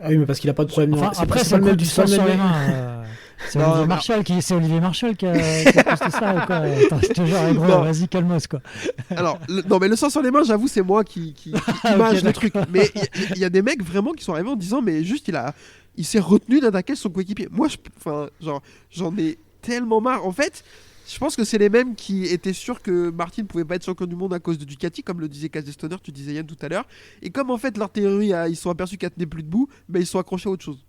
Ah oui, mais parce qu'il a pas de problème. Enfin, après, c'est le coup du sang sur les mains. C'est Olivier Marchal qui a posté ça ou quoi. Attends, je te jure, gros, vas-y, calmos quoi. Alors, mais le sang sur les mains, j'avoue, c'est moi qui image le truc. Mais il y a des mecs vraiment qui sont arrivés en disant, mais juste, il s'est retenu d'attaquer son coéquipier. Moi, j'en ai tellement marre. En fait, je pense que c'est les mêmes qui étaient sûrs que Martin ne pouvait pas être champion du monde à cause de Ducati, comme le disait Cazestoner, tu disais Yann tout à l'heure. Et comme en fait, leur théorie, ils se sont aperçus qu'elle tenait plus debout, ils se sont accrochés à autre chose.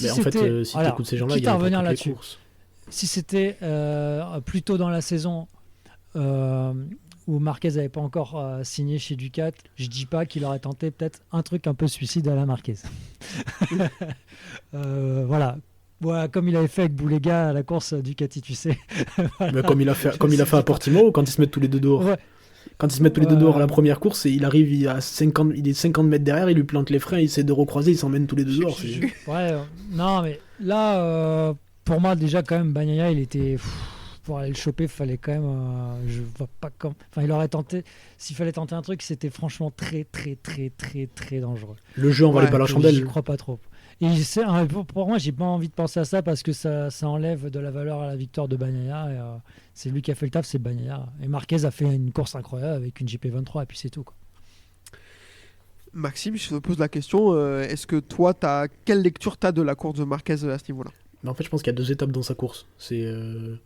Mais en fait, si tu écoutes ces gens-là, il y a revenir là-dessus. Si c'était plus tôt dans la saison où Marquez n'avait pas encore signé chez Ducat, je dis pas qu'il aurait tenté peut-être un truc un peu suicide à la Marquez. Voilà, comme il avait fait avec Boulega à la course Ducati, tu sais. Voilà. Mais comme il a fait à Portimao, quand ils se mettent tous les deux dehors. Ouais. Quand ils se mettent tous les deux dehors à la première course, et il arrive, il est 50 mètres derrière, il lui plante les freins, il essaie de recroiser, ils s'emmènent tous les deux dehors. Ouais, non, mais là, pour moi, déjà, quand même, Bagnaia, il était. Pour aller le choper, il fallait quand même. Je vois pas comme. Enfin, il aurait tenté. S'il fallait tenter un truc, c'était franchement très, très, très, très, très dangereux. Le jeu en valait pas la chandelle. Je crois pas trop. Et pour moi, j'ai pas envie de penser à ça parce que ça enlève de la valeur à la victoire de Bagnaia. Et, c'est lui qui a fait le taf, c'est Bagnaia. Et Marquez a fait une course incroyable avec une GP23 et puis c'est tout, quoi. Maxime, je te pose la question, est-ce que toi, quelle lecture t'as de la course de Marquez à ce niveau-là ? Mais en fait, je pense qu'il y a 2 étapes dans sa course. Je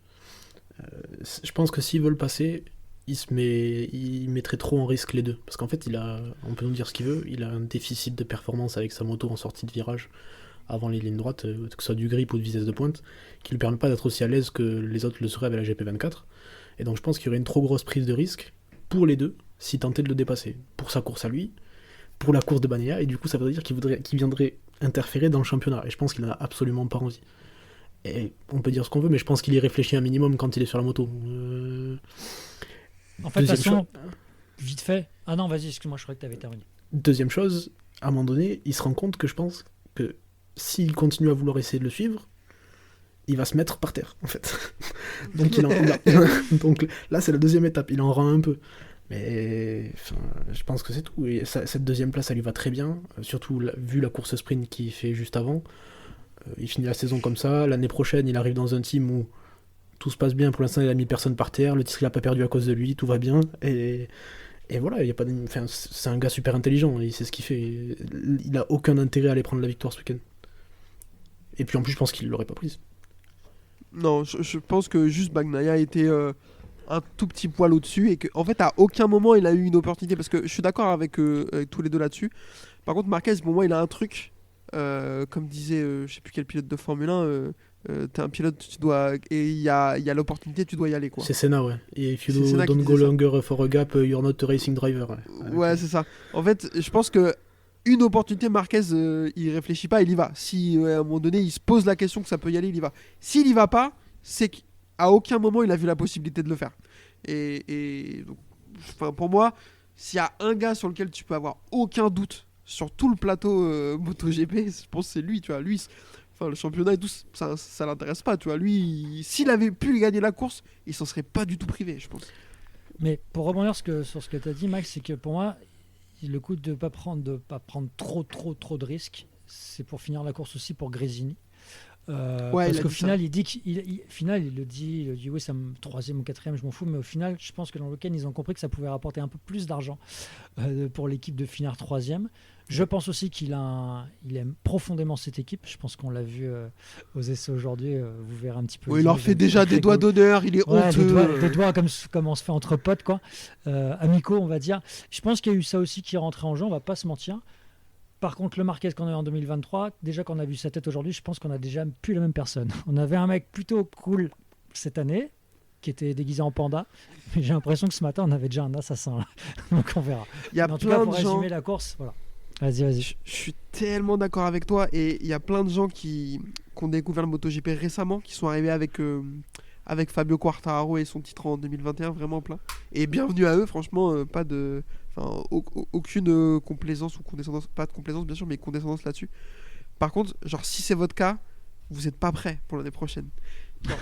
pense que s'ils veulent passer, il mettrait trop en risque les deux. Parce qu'en fait, on peut nous dire ce qu'il veut, il a un déficit de performance avec sa moto en sortie de virage avant les lignes droites, que ce soit du grip ou de vitesse de pointe, qui lui permet pas d'être aussi à l'aise que les autres le seraient avec la GP24. Et donc je pense qu'il y aurait une trop grosse prise de risque pour les deux s'il tentait de le dépasser. Pour sa course à lui, pour la course de Bagnaia, et du coup ça veut dire qu'il viendrait interférer dans le championnat. Et je pense qu'il n'en a absolument pas envie. Et on peut dire ce qu'on veut, mais je pense qu'il y réfléchit un minimum quand il est sur la moto. En fait, de toute façon, vite fait. Ah non, vas-y, excuse-moi, je croyais que tu avais terminé. Deuxième chose, à un moment donné, il se rend compte que je pense que s'il continue à vouloir essayer de le suivre, il va se mettre par terre, en fait. Donc, donc là, c'est la deuxième étape. Il en rend un peu. Mais je pense que c'est tout. Et cette deuxième place, ça lui va très bien. Surtout vu la course sprint qu'il fait juste avant. Il finit la saison comme ça. L'année prochaine, il arrive dans un team où tout se passe bien. Pour l'instant, il a mis personne par terre. Le titre, il a pas perdu à cause de lui. Tout va bien. Et voilà, il y a pas c'est un gars super intelligent. Il sait ce qu'il fait. Il a aucun intérêt à aller prendre la victoire ce week-end. Et puis en plus, je pense qu'il l'aurait pas prise. Non, je pense que juste Bagnaia était un tout petit poil au-dessus et qu'en fait, à aucun moment, il a eu une opportunité. Parce que je suis d'accord avec tous les deux là-dessus. Par contre, Marquez, pour moi, il a un truc. Comme disait, je sais plus quel pilote de Formule 1, t'es un pilote, tu dois, et il y a l'opportunité, tu dois y aller, quoi. C'est Senna, ouais. Et if you don't go longer for a gap, you're not a racing driver. Ouais, c'est ça. En fait, je pense que une opportunité, Marquez, il réfléchit pas, il y va. Si à un moment donné, il se pose la question que ça peut y aller, il y va. S'il y va pas, c'est qu'à aucun moment il a vu la possibilité de le faire. Et donc, pour moi, s'il y a un gars sur lequel tu peux avoir aucun doute sur tout le plateau MotoGP, je pense que c'est lui, tu vois. Lui, le championnat et tout, ça l'intéresse pas, tu vois. Lui, s'il avait pu gagner la course, il s'en serait pas du tout privé, je pense. Mais pour rebondir sur ce que tu as dit, Max, c'est que pour moi, le coup de pas prendre trop de risques, c'est pour finir la course aussi pour Gresini. Parce qu'au final, il dit il le dit oui, ça me 3e ou 4e, je m'en fous, mais au final, je pense que dans le week-end, ils ont compris que ça pouvait rapporter un peu plus d'argent pour l'équipe de finir 3e. Je pense aussi qu'il aime profondément cette équipe. Je pense qu'on l'a vu aux essais aujourd'hui. Vous verrez un petit peu. Oui, il leur fait déjà des doigts d'honneur. Il est honteux. Des doigts comme on se fait entre potes, quoi. Amicaux, on va dire. Je pense qu'il y a eu ça aussi qui est rentré en jeu. On va pas se mentir. Par contre, le Marquez qu'on a eu en 2023, déjà qu'on a vu sa tête aujourd'hui, je pense qu'on a déjà plus la même personne. On avait un mec plutôt cool cette année, qui était déguisé en panda, mais j'ai l'impression que ce matin, on avait déjà un assassin. Là. Donc on verra. Il y a Mais en tout cas, plein pour de gens. résumer la course, voilà. Vas-y. Je suis tellement d'accord avec toi et il y a plein de gens qui ont découvert le MotoGP récemment, qui sont arrivés avec Fabio Quartararo et son titre en 2021, vraiment plein. Et bienvenue à eux, franchement, pas de, aucune complaisance ou condescendance, pas de complaisance bien sûr, mais condescendance là-dessus. Par contre, genre si c'est votre cas, vous n'êtes pas prêt pour l'année prochaine. Genre,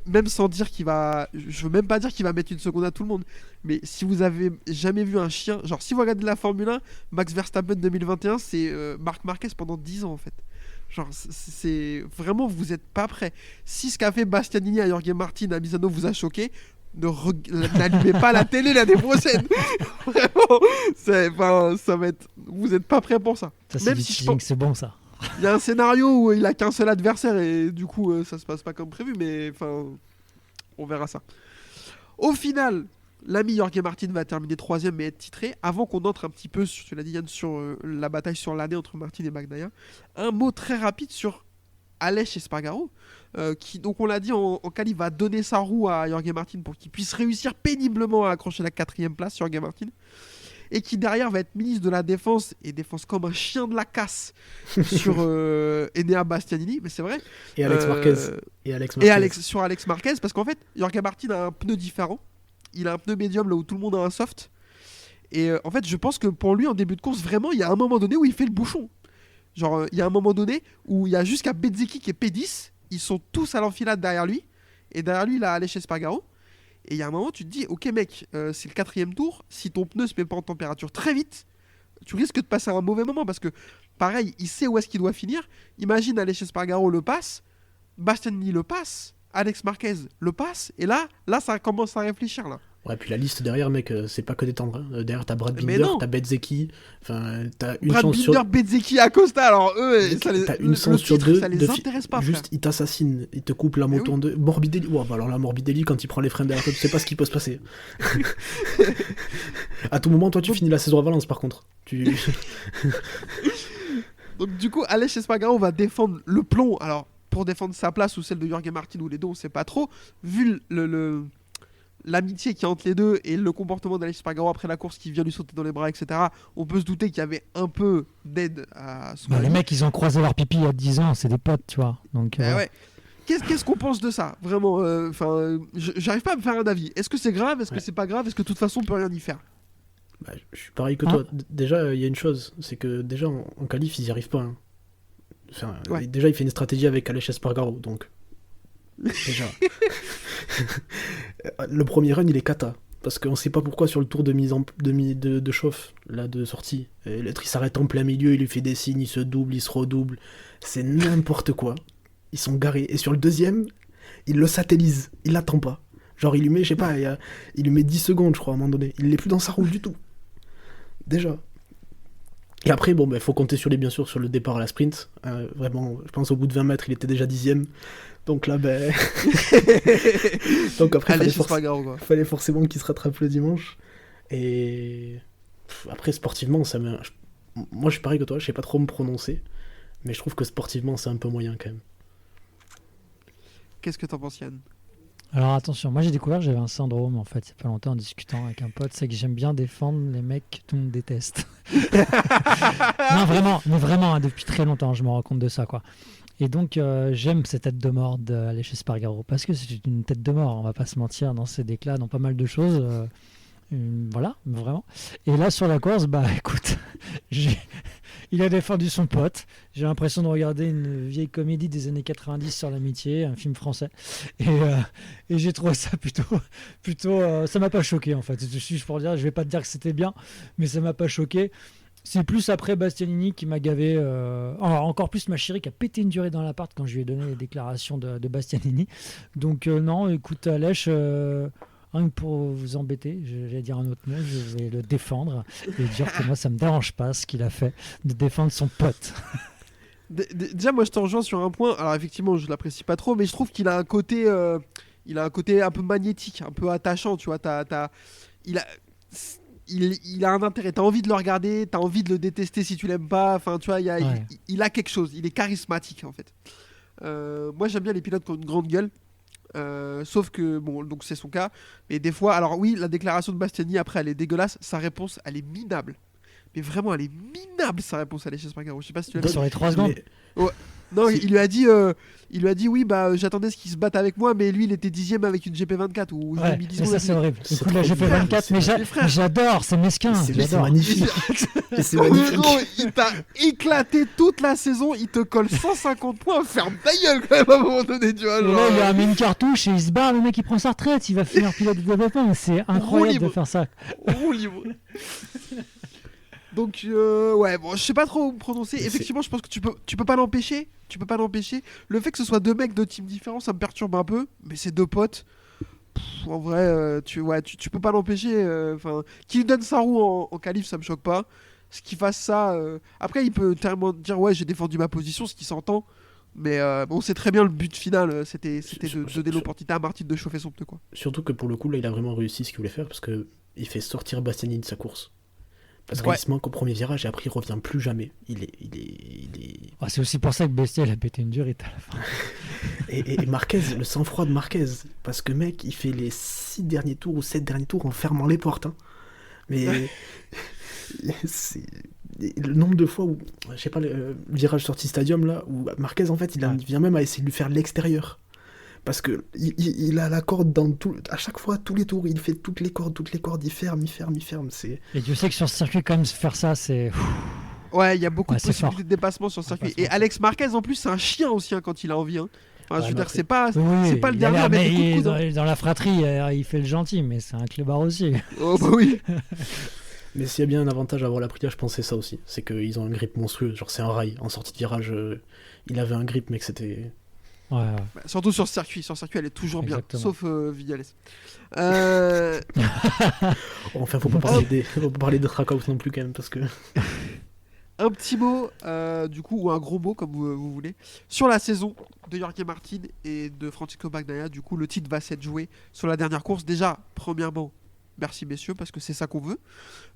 même sans dire qu'il va, je veux même pas dire qu'il va mettre une seconde à tout le monde, mais si vous avez jamais vu un chien, genre si vous regardez la Formule 1, Max Verstappen 2021, c'est Marc Marquez pendant 10 ans en fait. Genre c'est vraiment, vous êtes pas prêt. Si ce qu'a fait Bastianini à Jorge Martin à Misano vous a choqué, n'allumez pas la télé l'année prochaine. Vraiment, ça va être, vous êtes pas prêt pour ça. Ça, c'est Même du si je teasing, pense, c'est bon ça. il y a un scénario où il a qu'un seul adversaire et du coup ça se passe pas comme prévu, mais enfin on verra ça. Au final, l'ami Jorge Martin va terminer 3ème mais être titré. Avant qu'on entre un petit peu, tu l'as dit Yann, sur la bataille sur l'année entre Martin et Bagnaia, un mot très rapide sur Aleix Espargaro, qui, donc on l'a dit, en qualif va donner sa roue à Jorge Martin pour qu'il puisse réussir péniblement à accrocher la 4ème place, Jorge Martin, et qui derrière va être ministre de la Défense et défense comme un chien de la casse sur Enea Bastianini, mais c'est vrai. Et Alex Marquez. Sur Alex Marquez, parce qu'en fait, Jorge Martin a un pneu différent. Il a un pneu médium là où tout le monde a un soft. Et en fait, je pense que pour lui, en début de course, vraiment, il y a un moment donné où il fait le bouchon. Genre, il y a un moment donné où il y a jusqu'à Bezzecchi qui est P10. Ils sont tous à l'enfilade derrière lui. Et derrière lui, il a Aleix Espargaro. Et il y a un moment, tu te dis, ok mec, c'est le 4ème tour. Si ton pneu se met pas en température très vite, tu risques de passer un mauvais moment. Parce que, pareil, il sait où est-ce qu'il doit finir. Imagine Aleix Espargaro le passe, Bastianini le passe, Alex Marquez le passe. Et là, ça commence à réfléchir là. Ouais, puis la liste derrière, mec, c'est pas que des tendres. Hein. Derrière, t'as Brad Mais Binder, non. t'as Bezzecchi. Enfin, t'as une Brad chance Binder, sur. Bezzecchi, Acosta, alors eux, ça les, T'as le une chance sur titre, deux. ça les intéresse pas, juste, frère. il t'assassine, il te coupe la moto oui. en deux. Morbidelli. Ouais, bah alors là, Morbidelli, quand il prend les freins derrière toi, tu sais pas ce qui peut se passer. À tout moment, toi, tu finis la saison à Valence, par contre. Donc du coup, Aleix Espargaro va défendre le plomb. Alors, pour défendre sa place ou celle de Jorge Martin ou les deux, on sait pas trop. Vu l'amitié qui est entre les deux et le comportement d'Aleix Espargaro après la course qui vient lui sauter dans les bras, etc., on peut se douter qu'il y avait un peu d'aide à son Bah, les avis. mecs, ils ont croisé leur pipi il y a 10 ans, c'est des potes, tu vois. Donc, Ouais. Qu'est-ce qu'on pense de ça? Vraiment, j'arrive pas à me faire un avis. Est-ce que c'est grave? Est-ce que c'est pas grave? Est-ce que de toute façon on peut rien y faire? Bah, je suis pareil que toi. Déjà, il y a une chose, c'est que déjà, en qualif, ils y arrivent pas. Hein. Enfin, Ouais. déjà, il fait une stratégie avec Aleix Espargaro, donc... Déjà. Le premier run, il est cata. Parce qu'on sait pas pourquoi sur le tour de chauffe, là, de sortie, l'être il s'arrête en plein milieu, il lui fait des signes, il se double, il se redouble. C'est n'importe quoi. Ils sont garés. Et sur le deuxième, il le satellise. Il l'attend pas. Genre, il lui met, je sais pas, il lui met 10 secondes, je crois, à un moment donné. Il n'est plus dans sa roue du tout. Déjà. Et après, bon, bah, faut compter sur bien sûr, sur le départ à la sprint. Vraiment, je pense au bout de 20 mètres, il était déjà 10ème. Donc là, ben. Donc après, fallait forcément qu'il se rattrape le dimanche. Et. Après, sportivement, moi, je suis pareil que toi, je sais pas trop me prononcer. Mais je trouve que sportivement, c'est un peu moyen quand même. Qu'est-ce que t'en penses, Yann? Alors attention, moi j'ai découvert que j'avais un syndrome en fait, il y a pas longtemps en discutant avec un pote, c'est que j'aime bien défendre les mecs que tout le monde déteste. Non vraiment, hein, depuis très longtemps je me rends compte de ça quoi. Et donc j'aime cette tête de mort d'Aleix Espargaro parce que c'est une tête de mort, on va pas se mentir, dans ses déclats, dans pas mal de choses. Voilà, vraiment. Et là sur la course, bah écoute, il a défendu son pote. J'ai l'impression de regarder une vieille comédie des années 90 sur l'amitié, un film français. Et j'ai trouvé ça plutôt ça m'a pas choqué en fait. C'est juste pour dire, je vais pas te dire que c'était bien, mais ça m'a pas choqué. C'est plus après Bastianini qui m'a gavé, encore plus ma chérie qui a pété une durée dans l'appart quand je lui ai donné les déclarations de Bastianini. Donc non, écoute Aleix, rien que pour vous embêter, j'allais dire un autre mot, je vais le défendre et dire que moi ça me dérange pas ce qu'il a fait de défendre son pote. Déjà moi je te rejoins sur un point. Alors effectivement je l'apprécie pas trop, mais je trouve qu'il a un côté un peu magnétique, un peu attachant, tu vois. il a un intérêt. T'as envie de le regarder, t'as envie de le détester si tu l'aimes pas. Enfin, tu vois, Ouais. il a quelque chose. Il est charismatique en fait. Moi, j'aime bien les pilotes qui ont une grande gueule. Sauf que, bon, donc c'est son cas. Mais des fois, alors oui, la déclaration de Bastiani après, elle est dégueulasse. Sa réponse, elle est minable. Mais vraiment, elle est minable sa réponse à Aleix Espargaro. Je sais pas si tu l'as vu. Sur les 3 secondes. Non, il lui a dit, oui, bah j'attendais ce qu'il se batte avec moi, mais lui, il était 10ème avec une GP24 ou Ouais, 2010 mais ça c'est horrible. C'est Écoute, la trop GP24, mais Mais frère, j'adore, c'est mesquin. C'est J'adore. magnifique. Et c'est magnifique. Frérot, il t'a éclaté toute la saison, il te colle 150 points, ferme ta gueule quand même à un moment donné, tu vois. Et genre, là, il a mis une cartouche et il se barre, le mec il prend sa retraite, il va finir pilote de développement. C'est incroyable libre. de faire ça. roue libre. Donc ouais, bon, je sais pas trop où me prononcer. Mais Effectivement, je pense que tu peux pas l'empêcher. Tu peux pas l'empêcher. Le fait que ce soit deux mecs de teams différents, ça me perturbe un peu. Mais c'est deux potes. En vrai, tu peux pas l'empêcher. Enfin, qu'il donne sa roue en qualif, ça me choque pas. Ce qu'il fasse ça. Après, il peut tellement dire ouais, j'ai défendu ma position, ce qui s'entend. Mais bon, c'est très bien le but final. C'était de donner l'opportunité à Martin de chauffer son pneu, quoi. Surtout que pour le coup, là, il a vraiment réussi ce qu'il voulait faire parce que il fait sortir Bastiani de sa course. Parce Ouais. qu'il se manque au premier virage et après il revient plus jamais. Il est... Ah, c'est aussi pour ça que Bestial a pété une durite à la fin. Et Marquez, le sang-froid de Marquez. Parce que mec, il fait les 6 derniers tours ou 7 derniers tours en fermant les portes. Hein. Mais c'est le nombre de fois où, je sais pas, le virage sortie stadium là, où Marquez en fait, il vient même à essayer de lui faire l'extérieur. Parce que il a la corde dans tout, à chaque fois, tous les tours, il fait toutes les cordes, il ferme. C'est... Et tu sais que sur ce circuit, quand même, faire ça, c'est. Ouais, il y a beaucoup Ouais, de c'est possibilités fort. de dépassement sur le circuit. Dépassement. Et Alex Marquez, en plus, c'est un chien aussi hein, quand il a envie. Hein. Enfin, je Ouais, veux dire, mais c'est pas, Oui, c'est pas le il a dernier à l'air- mettre mais des coups de il est coude. Hein. dans la fratrie, il fait le gentil, mais c'est un clébard aussi. Oh bah oui. Mais s'il y a bien un avantage à avoir la Aprilia, je pense que c'est ça aussi. C'est qu'ils ont un grip monstrueux. Genre, c'est un rail. En sortie de virage, il avait un grip, mais que c'était. Ouais, ouais. Bah, surtout sur ce circuit. Sur le circuit, elle est toujours bien. Exactement. Sauf Vignales. Enfin, faut pas parler de Trackhouse non plus, quand même, parce que. Un petit mot, du coup, ou un gros mot, comme vous voulez, sur la saison de Jorge Martin et de Francisco Bagnaia. Du coup, le titre va s'être joué sur la dernière course. Déjà, premièrement, merci messieurs, parce que c'est ça qu'on veut.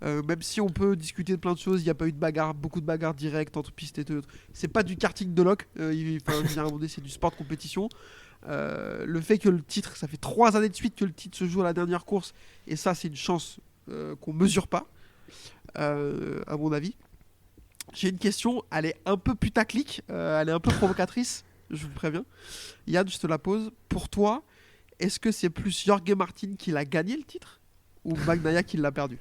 Même si on peut discuter de plein de choses, il n'y a pas eu de bagarre, beaucoup de bagarres directes entre pistes et tout. C'est pas du karting de loc, c'est du sport de compétition. Le fait que le titre, ça fait 3 années de suite que le titre se joue à la dernière course, et ça, c'est une chance qu'on mesure pas, à mon avis. J'ai une question, elle est un peu putaclic, elle est un peu provocatrice, je vous préviens. Yann, je te la pose. Pour toi, est-ce que c'est plus Jorge Martin qui l'a gagné le titre ou Bagnaia qui l'a perdu?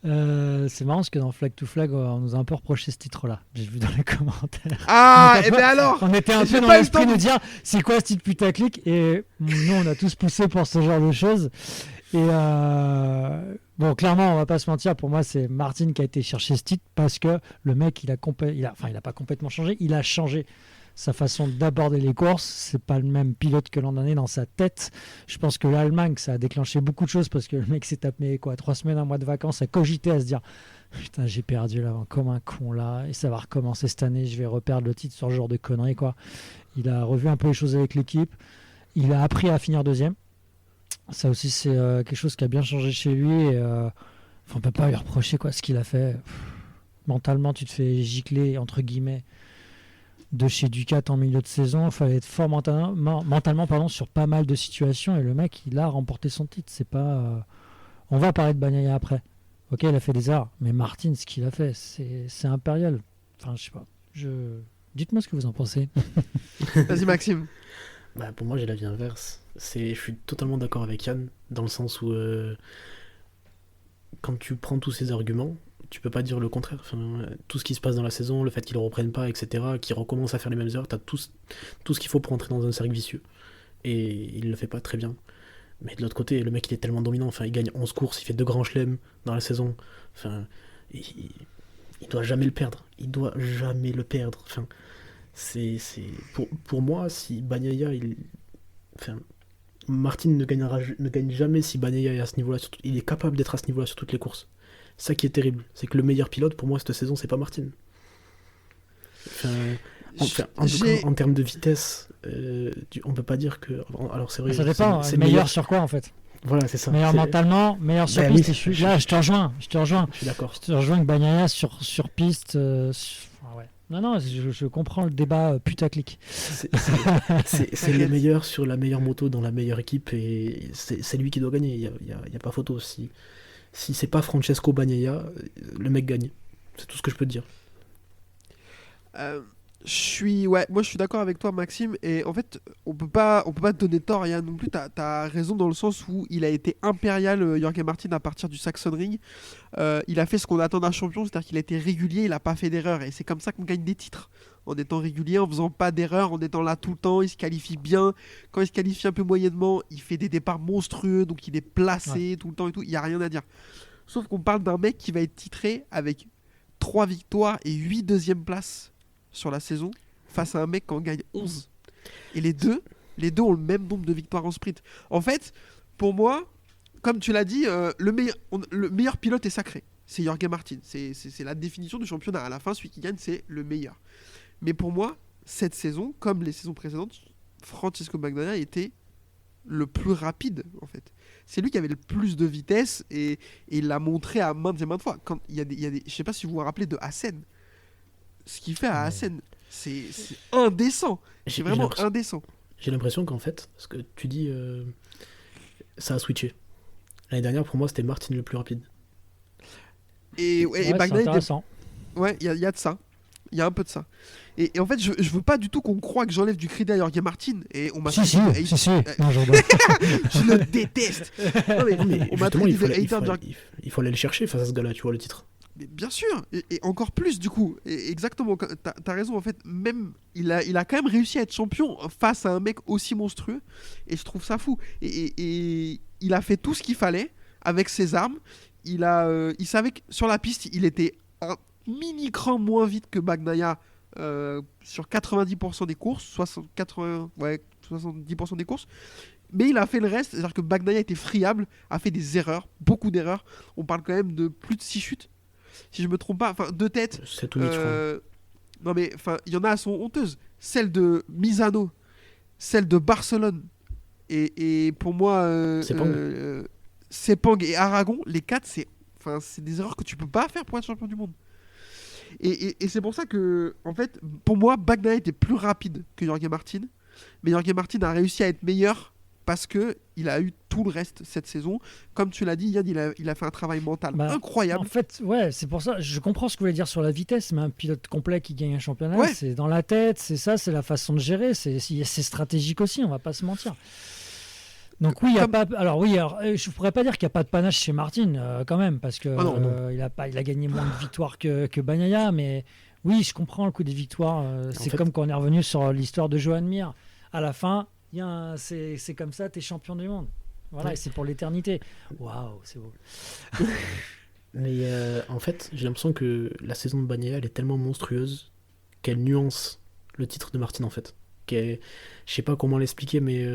C'est marrant parce que dans Flag to Flag, on nous a un peu reproché ce titre-là. J'ai vu dans les commentaires. Ah, On et ben alors On était un J'ai peu dans pas eu le l'esprit temps de de- nous dire c'est quoi ce titre putaclic, et nous on a tous poussé pour ce genre de choses. Et bon, clairement, on va pas se mentir, pour moi c'est Martin qui a été chercher ce titre parce que le mec il a pas complètement changé, il a changé sa façon d'aborder les courses. C'est pas le même pilote que l'an dernier dans sa tête. Je pense que l'Allemagne, ça a déclenché beaucoup de choses parce que le mec s'est tapé 3 semaines, un mois de vacances, à cogiter, à se dire putain, j'ai perdu là comme un con là, et ça va recommencer cette année, je vais reperdre le titre sur ce genre de conneries quoi. Il a revu un peu les choses avec l'équipe, il a appris à finir deuxième. Ça aussi c'est quelque chose qui a bien changé chez lui, et on peut pas lui reprocher quoi ce qu'il a fait. Mentalement tu te fais gicler entre guillemets de chez Ducat en milieu de saison, il fallait être fort mentalement sur pas mal de situations, et le mec il a remporté son titre. C'est pas on va parler de Bagnaia après. Ok, il a fait des erreurs, mais Martin, ce qu'il a fait, c'est impérial. Enfin, je sais pas. Dites-moi ce que vous en pensez. Vas-y Maxime. Bah, pour moi, j'ai l'avis inverse. Je suis totalement d'accord avec Yann, dans le sens où quand tu prends tous ces arguments, tu peux pas dire le contraire. Enfin, tout ce qui se passe dans la saison, le fait qu'ils ne reprennent pas, etc., qu'ils recommencent à faire les mêmes erreurs, t'as tout ce qu'il faut pour entrer dans un cercle vicieux. Et il le fait pas très bien. Mais de l'autre côté, le mec il est tellement dominant, enfin, il gagne 11 courses, il fait 2 grands chelems dans la saison. Enfin, il doit jamais le perdre. Il doit jamais le perdre. Enfin, pour moi, si Bagnaia, enfin, Martin ne gagne jamais si Bagnaia est à ce niveau-là. Il est capable d'être à ce niveau-là sur toutes les courses. Ça qui est terrible, c'est que le meilleur pilote pour moi cette saison, c'est pas Martin. Enfin, en termes de vitesse, on peut pas dire que. Alors c'est vrai. Ça dépend, c'est meilleur sur quoi en fait? Voilà, c'est ça. Meilleur C'est- mentalement, meilleur sur Ben piste. oui, Et je te rejoins. Je suis d'accord. Je te rejoins que Bagnaia sur piste. Ouais. Non, je comprends le débat putaclic. C'est le meilleur sur la meilleure moto dans la meilleure équipe et c'est lui qui doit gagner. Il y a pas photo. Si c'est pas Francesco Bagnaia, le mec gagne. C'est tout ce que je peux te dire. Moi je suis d'accord avec toi Maxime, et en fait on peut pas te donner tort Yann non plus, t'as raison dans le sens où il a été impérial, Jorge Martin, à partir du Sachsenring. Il a fait ce qu'on attend d'un champion, c'est-à-dire qu'il a été régulier, il a pas fait d'erreur, et c'est comme ça qu'on gagne des titres, en étant régulier, en faisant pas d'erreur, en étant là tout le temps. Il se qualifie bien, quand il se qualifie un peu moyennement, il fait des départs monstrueux, donc il est placé tout le temps et tout, il y a rien à dire. Sauf qu'on parle d'un mec qui va être titré avec 3 victoires et 8 deuxièmes places sur la saison, face à un mec qui en gagne 11. Et les deux ont le même nombre de victoires en sprint. En fait, pour moi, comme tu l'as dit, le meilleur pilote est sacré. C'est Jorge Martin. C'est la définition du championnat. À la fin, celui qui gagne, c'est le meilleur. Mais pour moi, cette saison, comme les saisons précédentes, Francesco Bagnaia était le plus rapide, en fait. C'est lui qui avait le plus de vitesse, et il l'a montré à maintes et maintes fois. Quand il y a des, je sais pas si vous vous rappelez de Assen. Ce qu'il fait à Assen, c'est indécent. C'est vraiment indécent. J'ai l'impression qu'en fait, ce que tu dis, ça a switché. L'année dernière, pour moi, c'était Martin le plus rapide. Et C'est Bagnaia intéressant. Ouais, il y a de ça. Il y a un peu de ça. Et en fait, je veux pas du tout qu'on croie que j'enlève du crédit à Jorge Martin. Et on m'a Si. traité de Si. hate- Non, je Je le déteste. Non, mais on m'a Justement, traité il faut, de il, hater faut, de Jorge. il faut aller le chercher face à ce gars-là, tu vois, le titre. Mais bien sûr, et encore plus du coup. Et exactement, t'as raison en fait. Même il a quand même réussi à être champion face à un mec aussi monstrueux, et je trouve ça fou. Et il a fait tout ce qu'il fallait avec ses armes. Il savait que sur la piste, il était un mini cran moins vite que Bagnaia sur 90% des courses, 70% des courses. Mais il a fait le reste, c'est-à-dire que Bagnaia était friable, a fait des erreurs, beaucoup d'erreurs. On parle quand même de plus de 6 chutes. Si je me trompe pas, enfin 2 têtes. 7 ou 8, je crois. Non mais enfin, il y en a, elles sont honteuses. Celle de Misano, celle de Barcelone, et pour moi, Sepang et Aragon, les 4, c'est des erreurs que tu peux pas faire pour être champion du monde. Et c'est pour ça que, en fait, pour moi, Bagnaia était plus rapide que Jorge Martin, mais Jorge Martin a réussi à être meilleur parce que il a eu tout le reste cette saison. Comme tu l'as dit, Yann, il a fait un travail mental incroyable. En fait, ouais, c'est pour ça. Je comprends ce que vous voulez dire sur la vitesse, mais un pilote complet qui gagne un championnat, Ouais. c'est dans la tête, c'est ça, c'est la façon de gérer, c'est stratégique aussi, on va pas se mentir. Donc oui, je pourrais pas dire qu'il n'y a pas de panache chez Martin quand même, parce que non. il a gagné moins de victoires que Bagnaia, mais oui, je comprends le coup des victoires. C'est comme quand on est revenu sur l'histoire de Johan Mir. À la fin, c'est comme ça, t'es champion du monde. Voilà, Ouais. et c'est pour l'éternité. Waouh, c'est beau. Mais en fait, j'ai l'impression que la saison de Bagnaia, elle est tellement monstrueuse qu'elle nuance le titre de Martin, en fait. Je sais pas comment l'expliquer, mais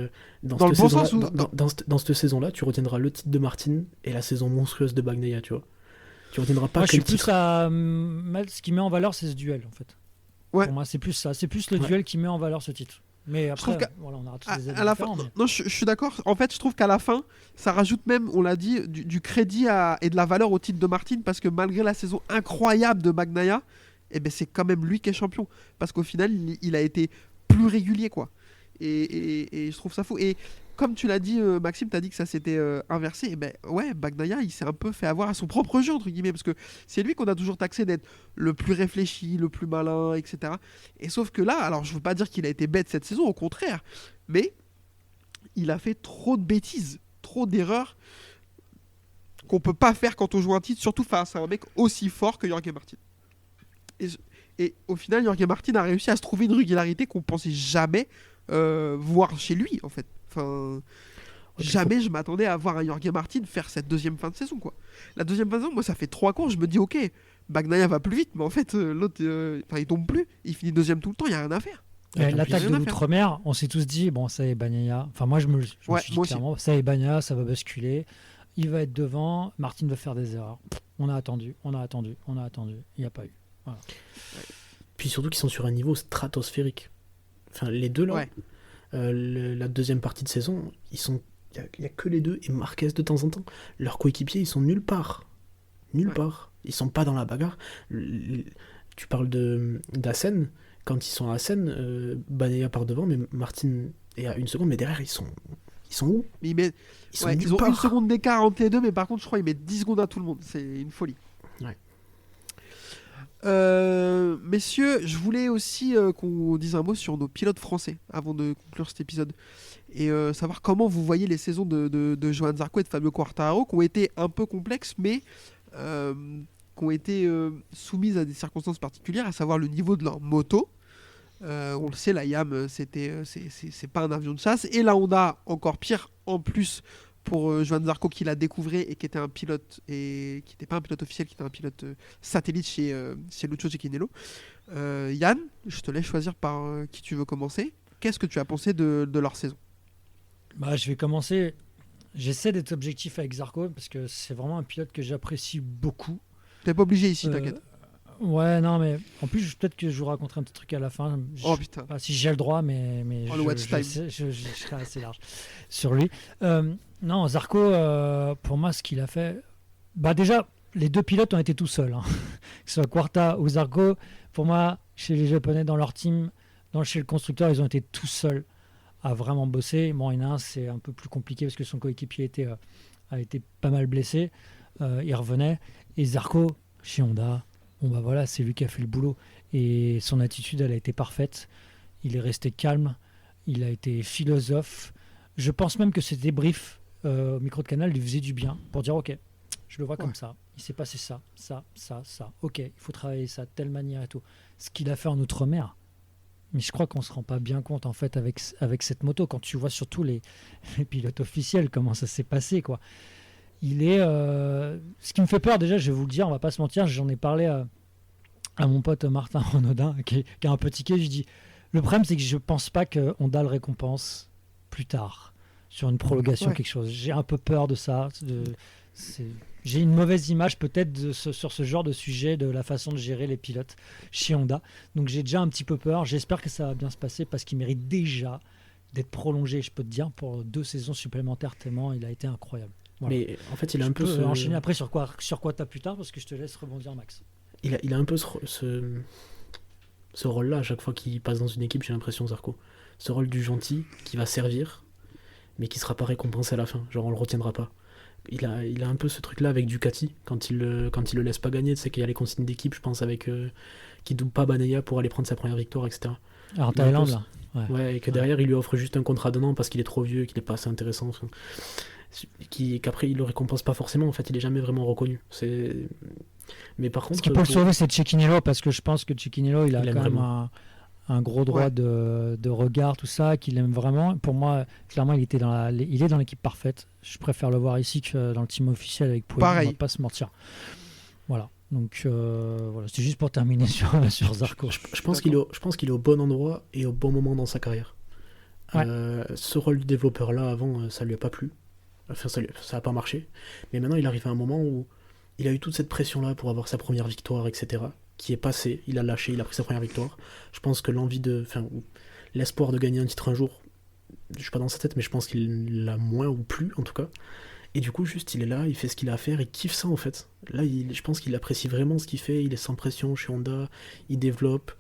dans Dans cette le bon saison-là, sens ou dans cette saison-là, tu retiendras le titre de Martin et la saison monstrueuse de Bagnaia, tu vois. Tu retiendras pas Moi, je que suis le plus titre. à ce qui met en valeur, c'est ce duel, en fait. Ouais. Pour moi, c'est plus ça. C'est plus le Ouais. duel qui met en valeur ce titre. Mais trouve après, qu'à- voilà, on aura tous des avis à la fin, différents. mais- non, je suis d'accord. En fait, je trouve qu'à la fin, ça rajoute même, on l'a dit, du crédit et de la valeur au titre de Martin, parce que malgré la saison incroyable de Bagnaia, eh ben, c'est quand même lui qui est champion. Parce qu'au final, il a été plus régulier, quoi. Et je trouve ça fou. Et comme tu l'as dit, Maxime, t'as dit que ça s'était inversé. Et ben ouais, Bagnaia, il s'est un peu fait avoir à son propre jeu, entre guillemets, parce que c'est lui qu'on a toujours taxé d'être le plus réfléchi, le plus malin, etc. Et sauf que là, alors je veux pas dire qu'il a été bête cette saison, au contraire, mais il a fait trop de bêtises, trop d'erreurs qu'on peut pas faire quand on joue un titre, surtout face à un mec aussi fort que Jorge Martin. Et au final, Jorge Martin a réussi à se trouver une régularité qu'on pensait jamais voir chez lui, en fait. Enfin, jamais je m'attendais à voir un Jorge Martin faire cette deuxième fin de saison, quoi. La deuxième fin de saison, moi, ça fait 3 courses, je me dis, ok, Bagnaia va plus vite, mais en fait, l'autre, il tombe plus, il finit deuxième tout le temps, il y a rien à faire. Mais en l'attaque plus, de rien à faire. l'Outre-mer, on s'est tous dit, bon, ça y est, Bagnaia. Enfin, moi, je me suis Ouais, dit moi aussi. clairement, ça y est, Bagnaia, ça va basculer. Il va être devant, Martin va faire des erreurs. On a attendu. Il n'y a pas eu. Voilà. Puis surtout qu'ils sont sur un niveau stratosphérique. Enfin, les deux là, Ouais. la deuxième partie de saison, ils sont Il y a que les deux et Marquez de temps en temps. Leurs coéquipiers, ils sont nulle part. Nulle part. Ils sont pas dans la bagarre. Tu parles d'Assen. Quand ils sont à Assen, Bagnaia part devant, mais Martin est à 1 seconde, mais derrière, ils sont où? Mais sont ils nulle ont part. 1 seconde d'écart entre les deux, mais par contre, je crois qu'ils mettent 10 secondes à tout le monde. C'est une folie. Ouais. Messieurs, je voulais aussi qu'on dise un mot sur nos pilotes français avant de conclure cet épisode. Et savoir comment vous voyez les saisons de Johan Zarco et de Fabio Quartararo, qui ont été un peu complexes, mais qui ont été soumises à des circonstances particulières, à savoir le niveau de leur moto. On le sait, la YAM, c'est pas un avion de chasse. Et la Honda, encore pire, en plus, pour Johan Zarco, qui l'a découvert et qui était un pilote, et qui n'était pas un pilote officiel, qui était un pilote satellite chez Lucio Cecchinello. Yann, je te laisse choisir par qui tu veux commencer. Qu'est-ce que tu as pensé de leur saison? Je vais commencer. J'essaie d'être objectif avec Zarco parce que c'est vraiment un pilote que j'apprécie beaucoup. T'es pas obligé ici, t'inquiète. Ouais, non, mais en plus, peut-être que je vous raconterai un petit truc à la fin. Oh putain. Pas si j'ai le droit, mais Oh, le watch time. je serai assez large sur lui. Non, Zarco, pour moi, ce qu'il a fait. Déjà, les deux pilotes ont été tout seuls. Hein. Que ce soit Quarta ou Zarco, pour moi, chez les Japonais, dans leur team, chez le constructeur, ils ont été tout seuls à vraiment bosser. Bon, il y en a un, c'est un peu plus compliqué parce que son coéquipier a été pas mal blessé. Il revenait. Et Zarco, chez Honda, voilà, c'est lui qui a fait le boulot. Et son attitude, elle a été parfaite. Il est resté calme. Il a été philosophe. Je pense même que ces débriefs au micro de Canal lui faisaient du bien pour dire ok, je le vois comme ça. Il s'est passé ça. Ok, il faut travailler ça de telle manière et tout. Ce qu'il a fait en Outre-mer. Mais je crois qu'on se rend pas bien compte en fait avec cette moto quand tu vois surtout les pilotes officiels comment ça s'est passé quoi. Il est ce qui me fait peur déjà, je vais vous le dire, on va pas se mentir, j'en ai parlé à mon pote Martin Renaudin qui a un peu tiqué, je dis le problème c'est que je pense pas que Honda le récompense plus tard sur une prolongation quelque chose. J'ai un peu peur de ça, j'ai une mauvaise image peut-être sur ce genre de sujet, de la façon de gérer les pilotes chez Honda. Donc j'ai déjà un petit peu peur. J'espère que ça va bien se passer parce qu'il mérite déjà d'être prolongé, je peux te dire, pour 2 saisons supplémentaires tellement il a été incroyable. Voilà. Mais en fait, il a un peu enchaîner après sur quoi t'as plus tard parce que je te laisse rebondir Max. Il a un peu ce rôle-là à chaque fois qu'il passe dans une équipe, j'ai l'impression, Zarco. Ce rôle du gentil qui va servir, mais qui sera pas récompensé à la fin. Genre on le retiendra pas. Il a un peu ce truc là avec Ducati quand il le laisse pas gagner, c'est qu'il y a les consignes d'équipe, je pense, avec qui double pas Bagnaia pour aller prendre sa première victoire, etc. Alors en Thaïlande là ouais, et que derrière il lui offre juste un contrat d'un an parce qu'il est trop vieux, qu'il est pas assez intéressant, qu'après il le récompense pas forcément, en fait il est jamais vraiment reconnu. Mais par contre, ce qui peut le sauver c'est Cecchinello parce que je pense que Cecchinello il a quand même un gros droit de regard, tout ça, qu'il aime vraiment. Pour moi, clairement, il est dans l'équipe parfaite. Je préfère le voir ici que dans le team officiel avec Pouille. On va pas se mentir. Voilà. Donc, voilà. C'est juste pour terminer sur Zarco. Je pense qu'il est au bon endroit et au bon moment dans sa carrière. Ouais. Ce rôle de développeur-là, avant, ça lui a pas plu. Enfin, ça a pas marché. Mais maintenant, il arrive à un moment où il a eu toute cette pression-là pour avoir sa première victoire, etc., qui est passé, il a lâché, il a pris sa première victoire. Je pense que l'espoir de gagner un titre un jour, je suis pas dans sa tête, mais je pense qu'il l'a moins ou plus en tout cas. Et du coup, juste il est là, il fait ce qu'il a à faire, il kiffe ça en fait. Là, je pense qu'il apprécie vraiment ce qu'il fait, il est sans pression chez Honda, il développe,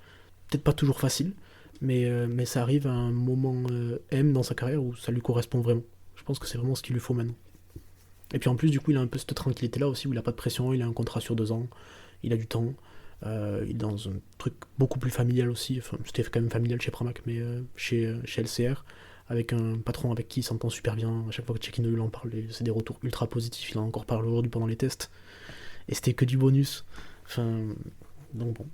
peut-être pas toujours facile, mais ça arrive à un moment M dans sa carrière où ça lui correspond vraiment. Je pense que c'est vraiment ce qu'il lui faut maintenant. Et puis en plus, du coup, il a un peu cette tranquillité là aussi où il a pas de pression, il a un contrat sur 2 ans, il a du temps. Il est dans un truc beaucoup plus familial aussi, enfin c'était quand même familial chez Pramac, mais chez LCR, avec un patron avec qui il s'entend super bien. À chaque fois que Cecchinello en parle, c'est des retours ultra positifs. Il en a encore parlé aujourd'hui pendant les tests et c'était que du bonus. Enfin, donc bon,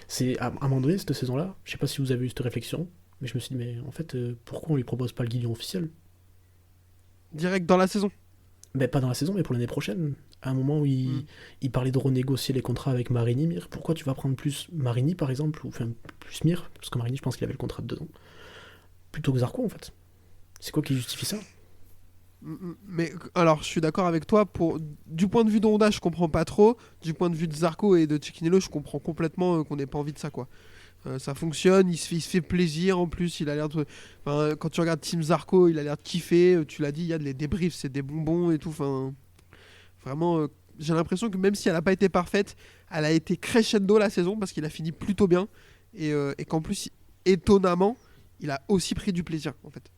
c'est à un moment donné cette saison-là, je sais pas si vous avez eu cette réflexion, mais je me suis dit mais en fait pourquoi on lui propose pas le guidon officiel direct dans la saison? Mais pas dans la saison, mais pour l'année prochaine. À un moment où il parlait de renégocier les contrats avec Marini, Mir, pourquoi tu vas prendre plus Marini par exemple, ou enfin plus Mir, parce que Marini je pense qu'il avait le contrat de 2 ans, plutôt que Zarco en fait. C'est quoi qui justifie ça? Mais alors je suis d'accord avec toi, du point de vue de Honda je comprends pas trop, du point de vue de Zarco et de Cecchinello je comprends complètement qu'on n'ait pas envie de ça quoi. Ça fonctionne, il se fait plaisir en plus. Il a l'air de... enfin, quand tu regardes Team Zarco, il a l'air de kiffer. Tu l'as dit, il y a les débriefs, c'est des bonbons et tout. Enfin, vraiment, j'ai l'impression que même si elle n'a pas été parfaite, elle a été crescendo la saison parce qu'il a fini plutôt bien. Et qu'en plus, étonnamment, il a aussi pris du plaisir en fait.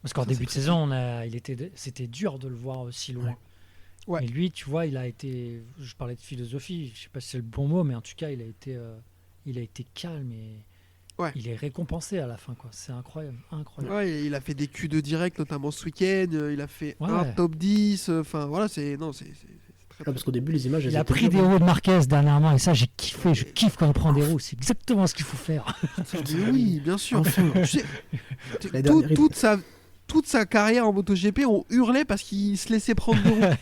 Parce qu'en Ça, début de c'est saison, c'était dur de le voir aussi loin. Ouais. Et lui, tu vois, il a été. Je parlais de philosophie, je sais pas si c'est le bon mot, mais en tout cas, il a été calme et il est récompensé à la fin, quoi. C'est incroyable. Ouais, il a fait des Q2 direct, notamment ce week-end. Il a fait un Ouais. top 10. Enfin, voilà, c'est très Parce qu'au début, les images, elles Il a étaient pris des dures, hein. roues de Marquez dernièrement et ça, j'ai kiffé. Je kiffe quand il prend des roues. C'est exactement ce qu'il faut faire. Mais oui, bien sûr. Tu sais, La dernière, toute sa carrière en MotoGP, on hurlait parce qu'il se laissait prendre des roues.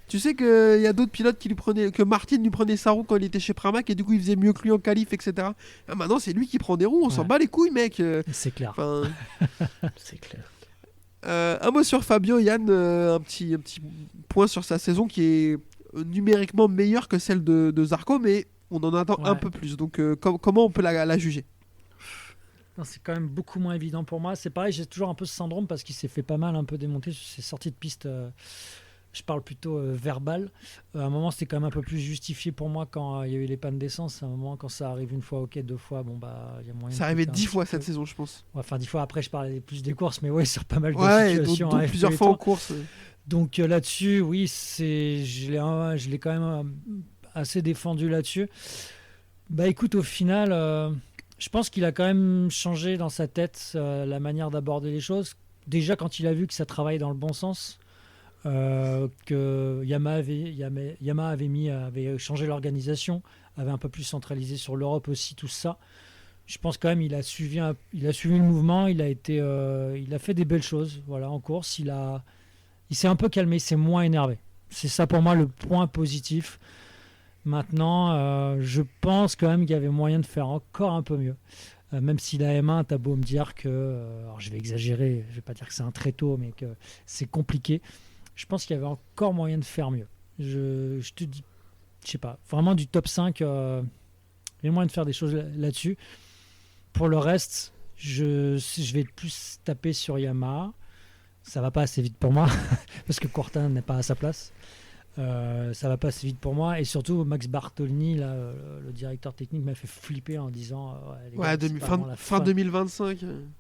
Tu sais qu'il y a d'autres pilotes que Martin lui prenait sa roue quand il était chez Pramac et du coup il faisait mieux que lui en qualif, etc. Ah, maintenant c'est lui qui prend des roues, on s'en bat les couilles, mec. C'est clair. Enfin, C'est clair. un mot sur Fabio, Yann, un petit point sur sa saison qui est numériquement meilleure que celle de Zarco, mais on en attend un peu plus. Donc comment on peut la juger? Non, c'est quand même beaucoup moins évident pour moi. C'est pareil, j'ai toujours un peu ce syndrome parce qu'il s'est fait pas mal un peu démonter sur ses sorties de piste. Je parle plutôt verbal. À un moment, c'était quand même un peu plus justifié pour moi quand il y a eu les pannes d'essence. À un moment, quand ça arrive une fois, ok, 2 fois, bon bah, il y a moyen. Ça de arrivait péter 10 un fois petit cette peu. saison, je pense. Ouais, enfin, 10 fois après, je parlais plus des courses, mais ouais, sur pas mal de Ouais, situations. donc à plusieurs FP et fois en tout. course. Donc là-dessus, oui, je l'ai quand même assez défendu là-dessus. Bah écoute, au final, je pense qu'il a quand même changé dans sa tête la manière d'aborder les choses. Déjà quand il a vu que ça travaillait dans le bon sens, que Yamaha avait changé l'organisation, avait un peu plus centralisé sur l'Europe aussi, tout ça. Je pense quand même il a suivi le mouvement, il a fait des belles choses, voilà, en course. Il s'est un peu calmé, il s'est moins énervé. C'est ça pour moi le point positif. Maintenant, je pense quand même qu'il y avait moyen de faire encore un peu mieux. Même si la M1, t'as beau me dire que, alors je vais exagérer, je vais pas dire que c'est un tréteau, mais que c'est compliqué. Je pense qu'il y avait encore moyen de faire mieux. Je te dis, je sais pas, vraiment du top 5, il y a moyen de faire des choses là-dessus. Pour le reste, je vais plus taper sur Yamaha. Ça va pas assez vite pour moi, parce que Courtin n'est pas à sa place. Ça va pas assez vite pour moi. Et surtout, Max Bartolini, là, le directeur technique, m'a fait flipper en disant les gars, c'est pas vraiment la fin 2025.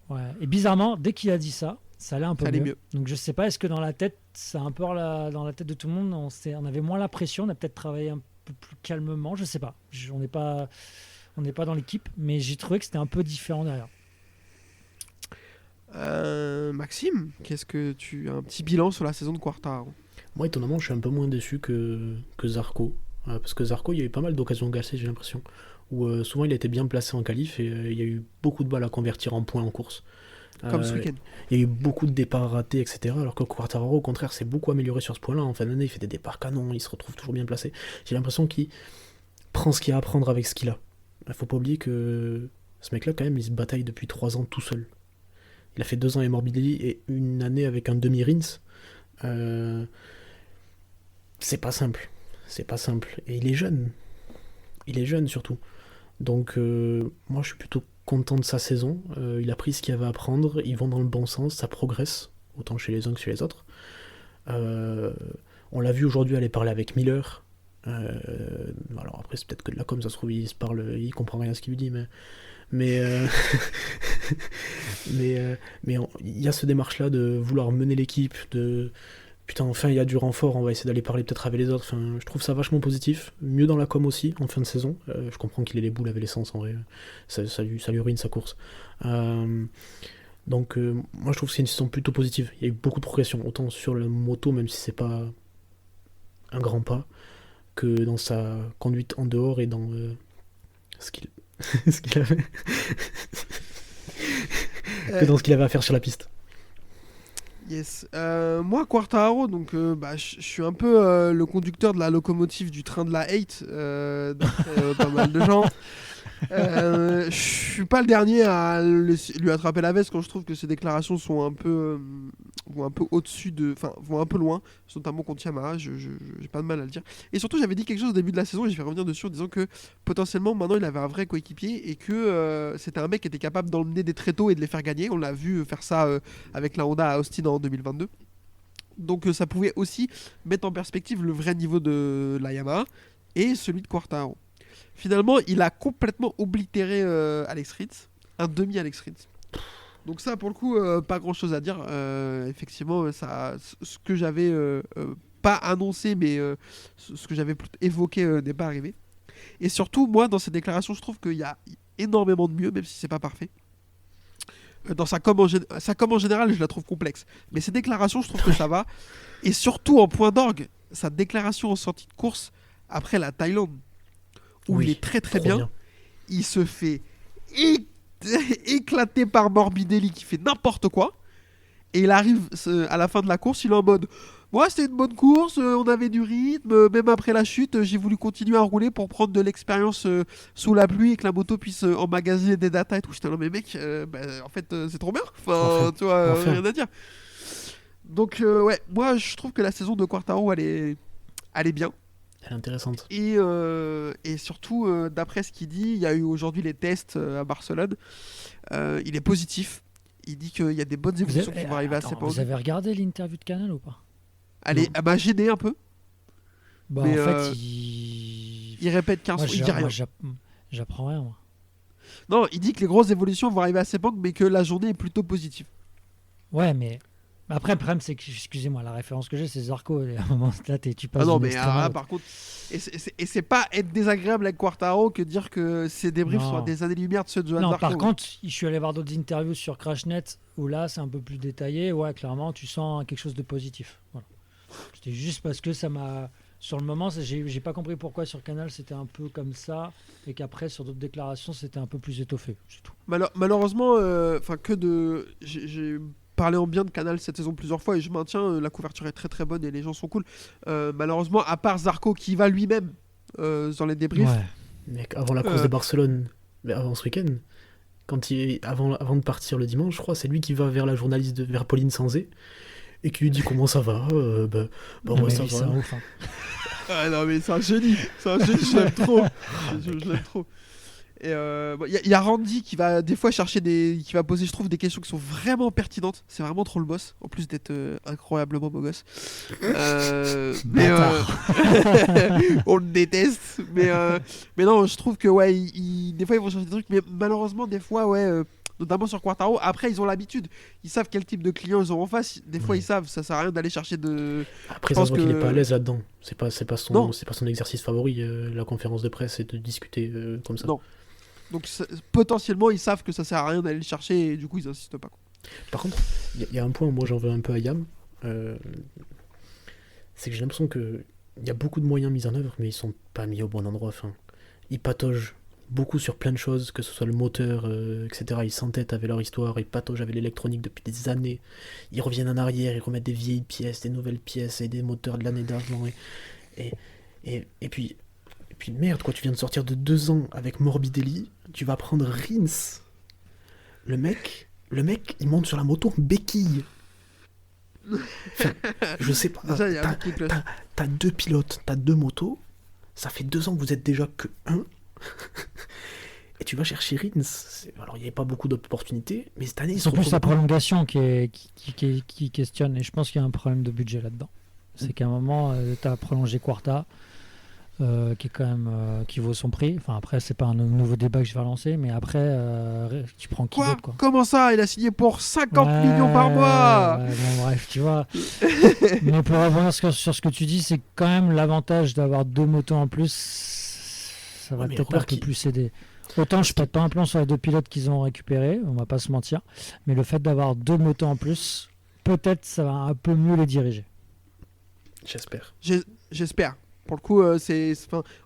Ouais. Et bizarrement, dès qu'il a dit ça, ça allait un peu Ça allait mieux. mieux. Donc je sais pas, est-ce que dans la tête, c'est un peu dans la tête de tout le monde, on avait moins la pression, on a peut-être travaillé un peu plus calmement, je sais pas. On n'est pas dans l'équipe, mais j'ai trouvé que c'était un peu différent derrière. Maxime, qu'est-ce que tu as un petit bilan sur la saison de Quartararo? Moi, étonnamment, je suis un peu moins déçu que Zarco. Parce que Zarco, il y a eu pas mal d'occasions gâchées, j'ai l'impression. Où souvent, il a été bien placé en qualif et il y a eu beaucoup de balles à convertir en points en course. Comme ce week-end. Il y a eu beaucoup de départs ratés, etc. Alors que Quartararo, au contraire, s'est beaucoup amélioré sur ce point-là. En fin d'année, il fait des départs canons, il se retrouve toujours bien placé. J'ai l'impression qu'il prend ce qu'il y a à apprendre avec ce qu'il a. Il faut pas oublier que ce mec-là, quand même, il se bataille depuis 3 ans tout seul. Il a fait 2 ans à Morbidelli et une année avec un demi-Rins. C'est pas simple. C'est pas simple. Et il est jeune. Il est jeune surtout. Donc moi je suis plutôt content de sa saison. Il a pris ce qu'il y avait à prendre. Ils vont dans le bon sens. Ça progresse. Autant chez les uns que chez les autres. On l'a vu aujourd'hui aller parler avec Miller. Alors après c'est peut-être que de la com, ça se trouve il comprend rien à ce qu'il lui dit, mais il y a ce démarche là de vouloir mener l'équipe, de putain enfin il y a du renfort, on va essayer d'aller parler peut-être avec les autres. Enfin, je trouve ça vachement positif, mieux dans la com aussi en fin de saison. Je comprends qu'il ait les boules avec l'essence en vrai, ça lui ruine sa course. Donc moi je trouve que c'est une saison plutôt positive. Il y a eu beaucoup de progression, autant sur la moto, même si c'est pas un grand pas, que dans sa conduite en dehors et dans ce qu'il avait que dans ce qu'il avait à faire sur la piste. Yes. Moi, Quartararo, donc je suis un peu le conducteur de la locomotive du train de la hate, d'après pas mal de gens. Je suis pas le dernier à lui attraper la veste quand je trouve que ses déclarations sont vont un peu au-dessus vont un peu loin, notamment contre Yamaha. J'ai pas de mal à le dire. Et surtout, j'avais dit quelque chose au début de la saison et je vais revenir dessus en disant que potentiellement maintenant il avait un vrai coéquipier et que c'était un mec qui était capable d'emmener des tréteaux et de les faire gagner. On l'a vu faire ça avec la Honda à Austin en 2022. Donc ça pouvait aussi mettre en perspective le vrai niveau de la Yamaha et celui de Quartararo. Finalement, il a complètement oblitéré Alex Rins, un demi Alex Rins. Donc ça, pour le coup, pas grand-chose à dire. Effectivement, ce que j'avais pas annoncé, mais ce que j'avais évoqué n'est pas arrivé. Et surtout, moi, dans ces déclarations, je trouve qu'il y a énormément de mieux, même si c'est pas parfait. Dans sa com en général, je la trouve complexe. Mais ses déclarations, je trouve que ça va. Et surtout, en point d'orgue, sa déclaration en sortie de course après la Thaïlande, où il est très très bien. Il se fait éclater par Morbidelli qui fait n'importe quoi. Et il arrive à la fin de la course, il est en mode moi, c'était une bonne course, on avait du rythme, même après la chute, j'ai voulu continuer à rouler pour prendre de l'expérience sous la pluie et que la moto puisse emmagasiner des datas et tout. J'étais là, mais mec, en fait, c'est trop bien. Enfin, tu vois, rien à dire. Donc, ouais, moi, je trouve que la saison de Quartararo, elle est bien. Elle est intéressante. Et surtout, d'après ce qu'il dit, il y a eu aujourd'hui les tests à Barcelone. Il est positif. Il dit qu'il y a des bonnes évolutions qui vont arriver à Sepang. Vous avez regardé l'interview de Canal ou pas? Elle m'a gêné un peu. Bah, mais en fait, il répète 15 fois. Il dit rien. J'apprends rien, moi. Non, il dit que les grosses évolutions vont arriver à Sepang, mais que la journée est plutôt positive. Ouais, mais après, le problème, c'est que, excusez-moi, la référence que j'ai, c'est Zarco. Et à un moment, là, tu passes. Ah non, mais là, par contre, et c'est pas être désagréable avec Quartararo que dire que ses débriefs sont à des années-lumière de ceux de Johan Zarco. Non, par contre, je suis allé voir d'autres interviews sur CrashNet où là, c'est un peu plus détaillé. Ouais, clairement, tu sens quelque chose de positif. Voilà. C'était juste parce que ça m'a. Sur le moment, j'ai pas compris pourquoi sur Canal c'était un peu comme ça et qu'après, sur d'autres déclarations, c'était un peu plus étoffé. C'est tout. Malheureusement, j'ai parlé en bien de Canal cette saison plusieurs fois et je maintiens, la couverture est très très bonne et les gens sont cool. Malheureusement, à part Zarco qui va lui-même dans les débriefs. Ouais. Mec, avant la course de Barcelone, mais avant ce week-end, avant de partir le dimanche, je crois, c'est lui qui va vers la journaliste, vers Pauline Sanzé, et qui lui dit comment ça va. Moi ça va. Ouf, hein. Ah non mais c'est un génie, je l'aime trop. Je l'aime trop. Et il y a Randy qui va des fois qui va poser, je trouve, des questions qui sont vraiment pertinentes. C'est vraiment trop le boss, en plus d'être incroyablement beau gosse. Mais on le déteste. Mais non, je trouve que ouais, des fois ils vont chercher des trucs, mais malheureusement des fois notamment sur Quartararo. Après, ils ont l'habitude, ils savent quel type de client ils ont en face. Des fois, ils savent, ça sert à rien d'aller chercher de. Après, ça se voit qu'il est pas à l'aise là-dedans. C'est pas son exercice favori, la conférence de presse, et de discuter comme ça. Non. Donc potentiellement, ils savent que ça sert à rien d'aller le chercher et du coup, ils insistent pas. Quoi. Par contre, il y a un point où moi j'en veux un peu à Yam. C'est que j'ai l'impression qu'il y a beaucoup de moyens mis en œuvre, mais ils sont pas mis au bon endroit. Enfin, ils pataugent beaucoup sur plein de choses, que ce soit le moteur, etc. Ils s'entêtent avec leur histoire, ils pataugent avec l'électronique depuis des années. Ils reviennent en arrière, ils remettent des vieilles pièces, des nouvelles pièces et des moteurs de l'année d'avant. Et puis merde, quoi, tu viens de sortir de 2 ans avec Morbidelli, tu vas prendre Rins. Le mec, il monte sur la moto en béquille. Enfin, je sais pas. Déjà, t'as 2 pilotes, t'as 2 motos, ça fait 2 ans que vous êtes déjà que 1. Et tu vas chercher Rins. Alors il n'y avait pas beaucoup d'opportunités, mais cette année ils sont plus la prolongation qui questionne, et je pense qu'il y a un problème de budget là-dedans. C'est qu'à un moment, tu as prolongé Quarta, qui est quand même qui vaut son prix. Enfin après, c'est pas un nouveau débat que je vais lancer, mais après tu prends qui d'autre, quoi. Comment ça? Il a signé pour 50 millions par mois. Bon, bref, tu vois. Mais pour revenir sur ce que tu dis, c'est quand même l'avantage d'avoir 2 motos en plus. Ça va peut-être un peu plus aider. Autant je pète pas un plomb sur les 2 pilotes qu'ils ont récupérés, on va pas se mentir, mais le fait d'avoir 2 motos en plus, peut-être ça va un peu mieux les diriger. J'espère. Pour le coup,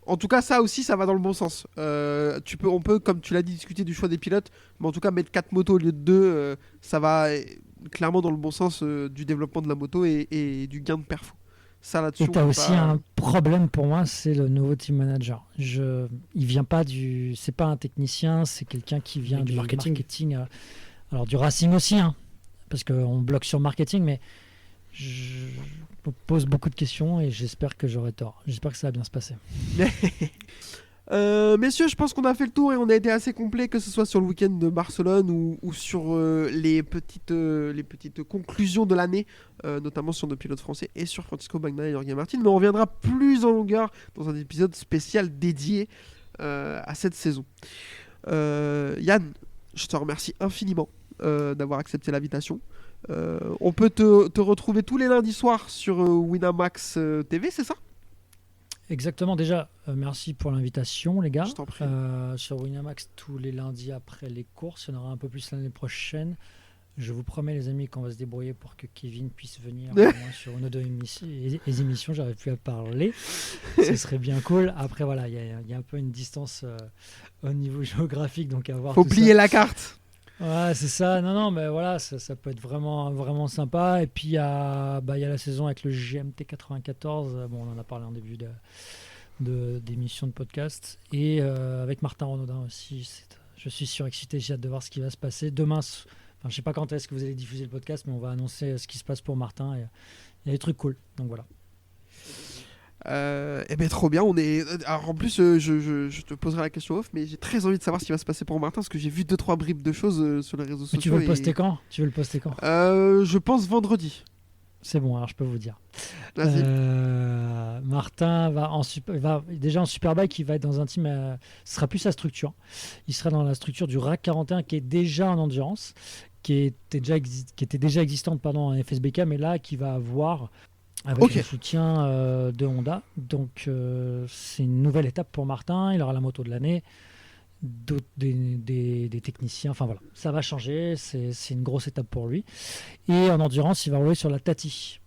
en tout cas, ça aussi, ça va dans le bon sens. On peut, comme tu l'as dit, discuter du choix des pilotes, mais en tout cas, mettre 4 motos au lieu de 2, ça va clairement dans le bon sens du développement de la moto et du gain de perfo. Ça là-dessus. Et tu as on peut aussi pas- un problème pour moi, c'est le nouveau team manager. Il vient pas c'est pas un technicien, c'est quelqu'un qui vient Du du marketing. marketing. Alors du Racing aussi, hein, parce qu'on bloque sur marketing, mais je me pose beaucoup de questions et j'espère que j'aurai tort. J'espère que ça va bien se passer. Messieurs, je pense qu'on a fait le tour et on a été assez complet, que ce soit sur le week-end de Barcelone ou sur les petites conclusions de l'année, notamment sur nos pilotes français et sur Francisco Bagnaia et Jorge Martin. Mais on reviendra plus en longueur dans un épisode spécial dédié à cette saison. Yann, je te remercie infiniment d'avoir accepté l'invitation. On peut te retrouver tous les lundis soirs sur Winamax TV, c'est ça? Exactement, déjà, merci pour l'invitation, les gars. Je t'en prie. Sur Winamax, tous les lundis après les courses, il y en aura un peu plus l'année prochaine. Je vous promets, les amis, qu'on va se débrouiller pour que Kevin puisse venir au moins sur une ou deux émissions. J'arrive plus à parler. Ce serait bien cool. Après, voilà, il y a un peu une distance au niveau géographique, donc à voir. Faut tout plier ça. la carte. Ouais, c'est ça. Non, mais voilà, ça peut être vraiment, vraiment sympa. Et puis, il y a la saison avec le GMT 94. Bon, on en a parlé en début d'émission de podcast. Et avec Martin Renaudin aussi. Je suis surexcité. J'ai hâte de voir ce qui va se passer. Demain, je sais pas quand est-ce que vous allez diffuser le podcast, mais on va annoncer ce qui se passe pour Martin. Et il y a des trucs cool. Donc voilà. Eh ben trop bien, Alors en plus, je te poserai la question off, mais j'ai très envie de savoir ce qui va se passer pour Martin, parce que j'ai vu 2-3 bribes de choses sur les réseaux sociaux. Mais tu veux le poster quand Je pense vendredi. C'est bon, alors je peux vous dire. Vas-y. Martin va déjà en Superbike, il va être dans un team, ce sera plus sa structure. Il sera dans la structure du RAC 41 qui est déjà en endurance, qui était déjà existante en FSBK, mais là qui va avoir avec le soutien de Honda. Donc c'est une nouvelle étape pour Martin, il aura la moto de l'année. Des techniciens, enfin voilà, ça va changer, c'est une grosse étape pour lui. Et en endurance, il va rouler sur la Tati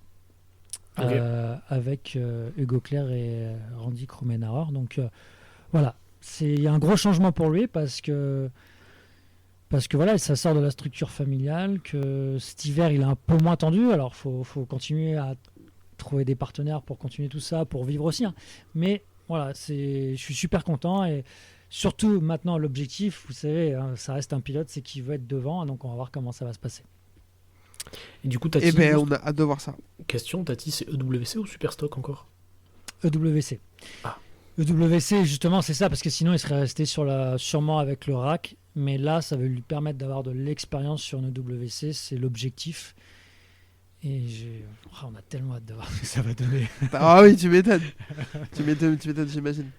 avec Hugo Claire et Randy Krumenauer. Donc voilà, il y a un gros changement pour lui parce que voilà, ça sort de la structure familiale, que cet hiver il est un peu moins tendu. Alors faut continuer à trouver des partenaires pour continuer tout ça, pour vivre aussi, hein. Mais voilà, je suis super content. Et surtout, maintenant, l'objectif, vous savez, hein, ça reste un pilote, c'est qu'il veut être devant, donc on va voir comment ça va se passer. Et du coup, Tati, Eh ben, on a hâte de voir ça. question, Tati, c'est EWC ou Superstock encore? EWC. Ah. EWC, justement, c'est ça, parce que sinon, il serait resté sûrement avec le rack, mais là, ça va lui permettre d'avoir de l'expérience sur une EWC, c'est l'objectif. Et on a tellement hâte de voir ce que ça va donner. Ah oui, tu m'étonnes. tu m'étonnes, j'imagine.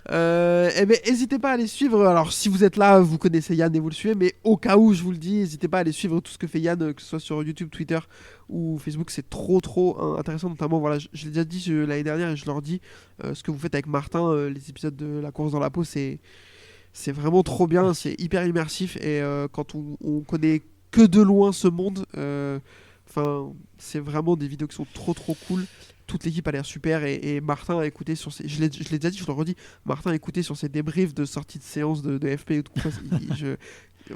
Eh ben, n'hésitez pas à les suivre. Alors, si vous êtes là, vous connaissez Yann et vous le suivez, mais au cas où, je vous le dis, n'hésitez pas à aller suivre tout ce que fait Yann, que ce soit sur YouTube, Twitter ou Facebook. C'est trop intéressant. Notamment, voilà, je l'ai déjà dit l'année dernière et je leur dis, ce que vous faites avec Martin, les épisodes de La course dans la peau, c'est vraiment trop bien. C'est hyper immersif. Et quand on connaît que de loin ce monde, c'est vraiment des vidéos qui sont trop cool. Toute l'équipe a l'air super et Martin a écouté sur ses... Je l'ai déjà dit, je le redis. Martin a écouté sur ses débriefs de sortie de séance de FP et tout.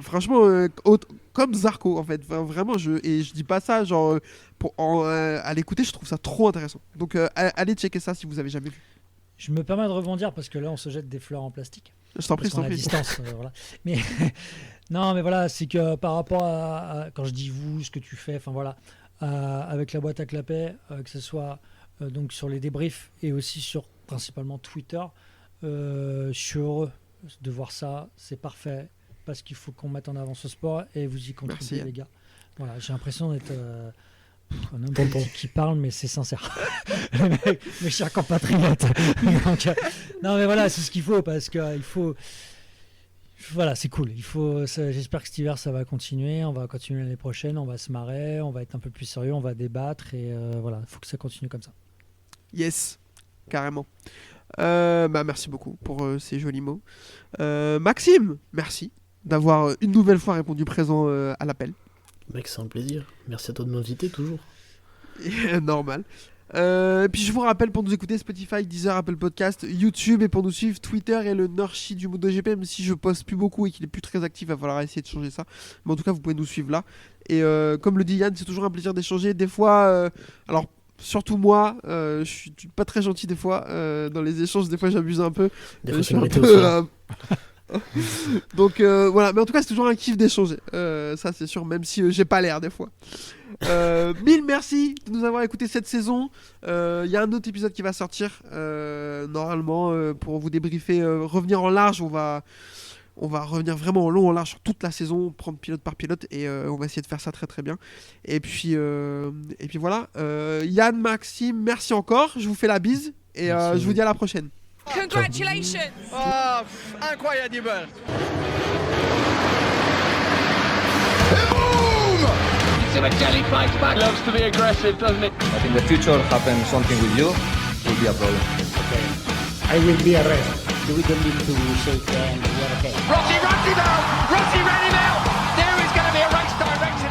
Franchement, comme Zarco en fait. Vraiment, je dis pas ça genre à l'écouter, je trouve ça trop intéressant. Donc allez checker ça si vous avez jamais vu. Je me permets de rebondir parce que là, on se jette des fleurs en plastique. Je t'en prie, à distance, voilà. Mais non, mais voilà, c'est que par rapport à quand je dis vous, ce que tu fais, enfin voilà, avec la boîte à clapet, que ce soit donc sur les débriefs et aussi sur principalement Twitter, je suis heureux de voir ça, c'est parfait parce qu'il faut qu'on mette en avant ce sport et vous y contribuez. Merci, les gars. Voilà, j'ai l'impression d'être un homme politique qui parle, mais c'est sincère. Mes chers compatriotes. Donc, non, mais voilà, c'est ce qu'il faut parce que il faut. Voilà, c'est cool. J'espère que cet hiver ça va continuer. On va continuer l'année prochaine. On va se marrer. On va être un peu plus sérieux. On va débattre et voilà, il faut que ça continue comme ça. Yes, carrément. Merci beaucoup pour ces jolis mots. Maxime, merci d'avoir une nouvelle fois répondu présent à l'appel. Mec, c'est un plaisir. Merci à toi de m'inviter toujours. Normal. Puis je vous rappelle, pour nous écouter, Spotify, Deezer, Apple Podcast, YouTube, et pour nous suivre, Twitter et le Norchi du MotoGP, même si je poste plus beaucoup et qu'il est plus très actif, il va falloir essayer de changer ça. Mais en tout cas, vous pouvez nous suivre là. Et comme le dit Yann, c'est toujours un plaisir d'échanger. Des fois, alors Surtout moi, je suis pas très gentil des fois. Dans les échanges, des fois j'abuse un peu. Des fois, Je c'est suis un mérité peu, aussi. Hein. Donc voilà, mais en tout cas c'est toujours un kiff d'échanger, ça c'est sûr, même si j'ai pas l'air des fois. Mille merci de nous avoir écouté cette saison. Il y a un autre épisode qui va sortir normalement pour vous débriefer, revenir en large. On va revenir vraiment en long, en large sur toute la saison, prendre pilote par pilote et on va essayer de faire ça très très bien. Et puis voilà, Yann, Maxime, merci encore, je vous fais la bise et Merci. je vous dis à la prochaine. Congratulations. Ah, incroyable. Simoncelli fights back. Loves to be aggressive, doesn't it? But in the future, happen something with you, will be a problem. Okay. I will be arrested. We don't need to shake hands. We are okay. Rossi runs him out. Rossi ran him out.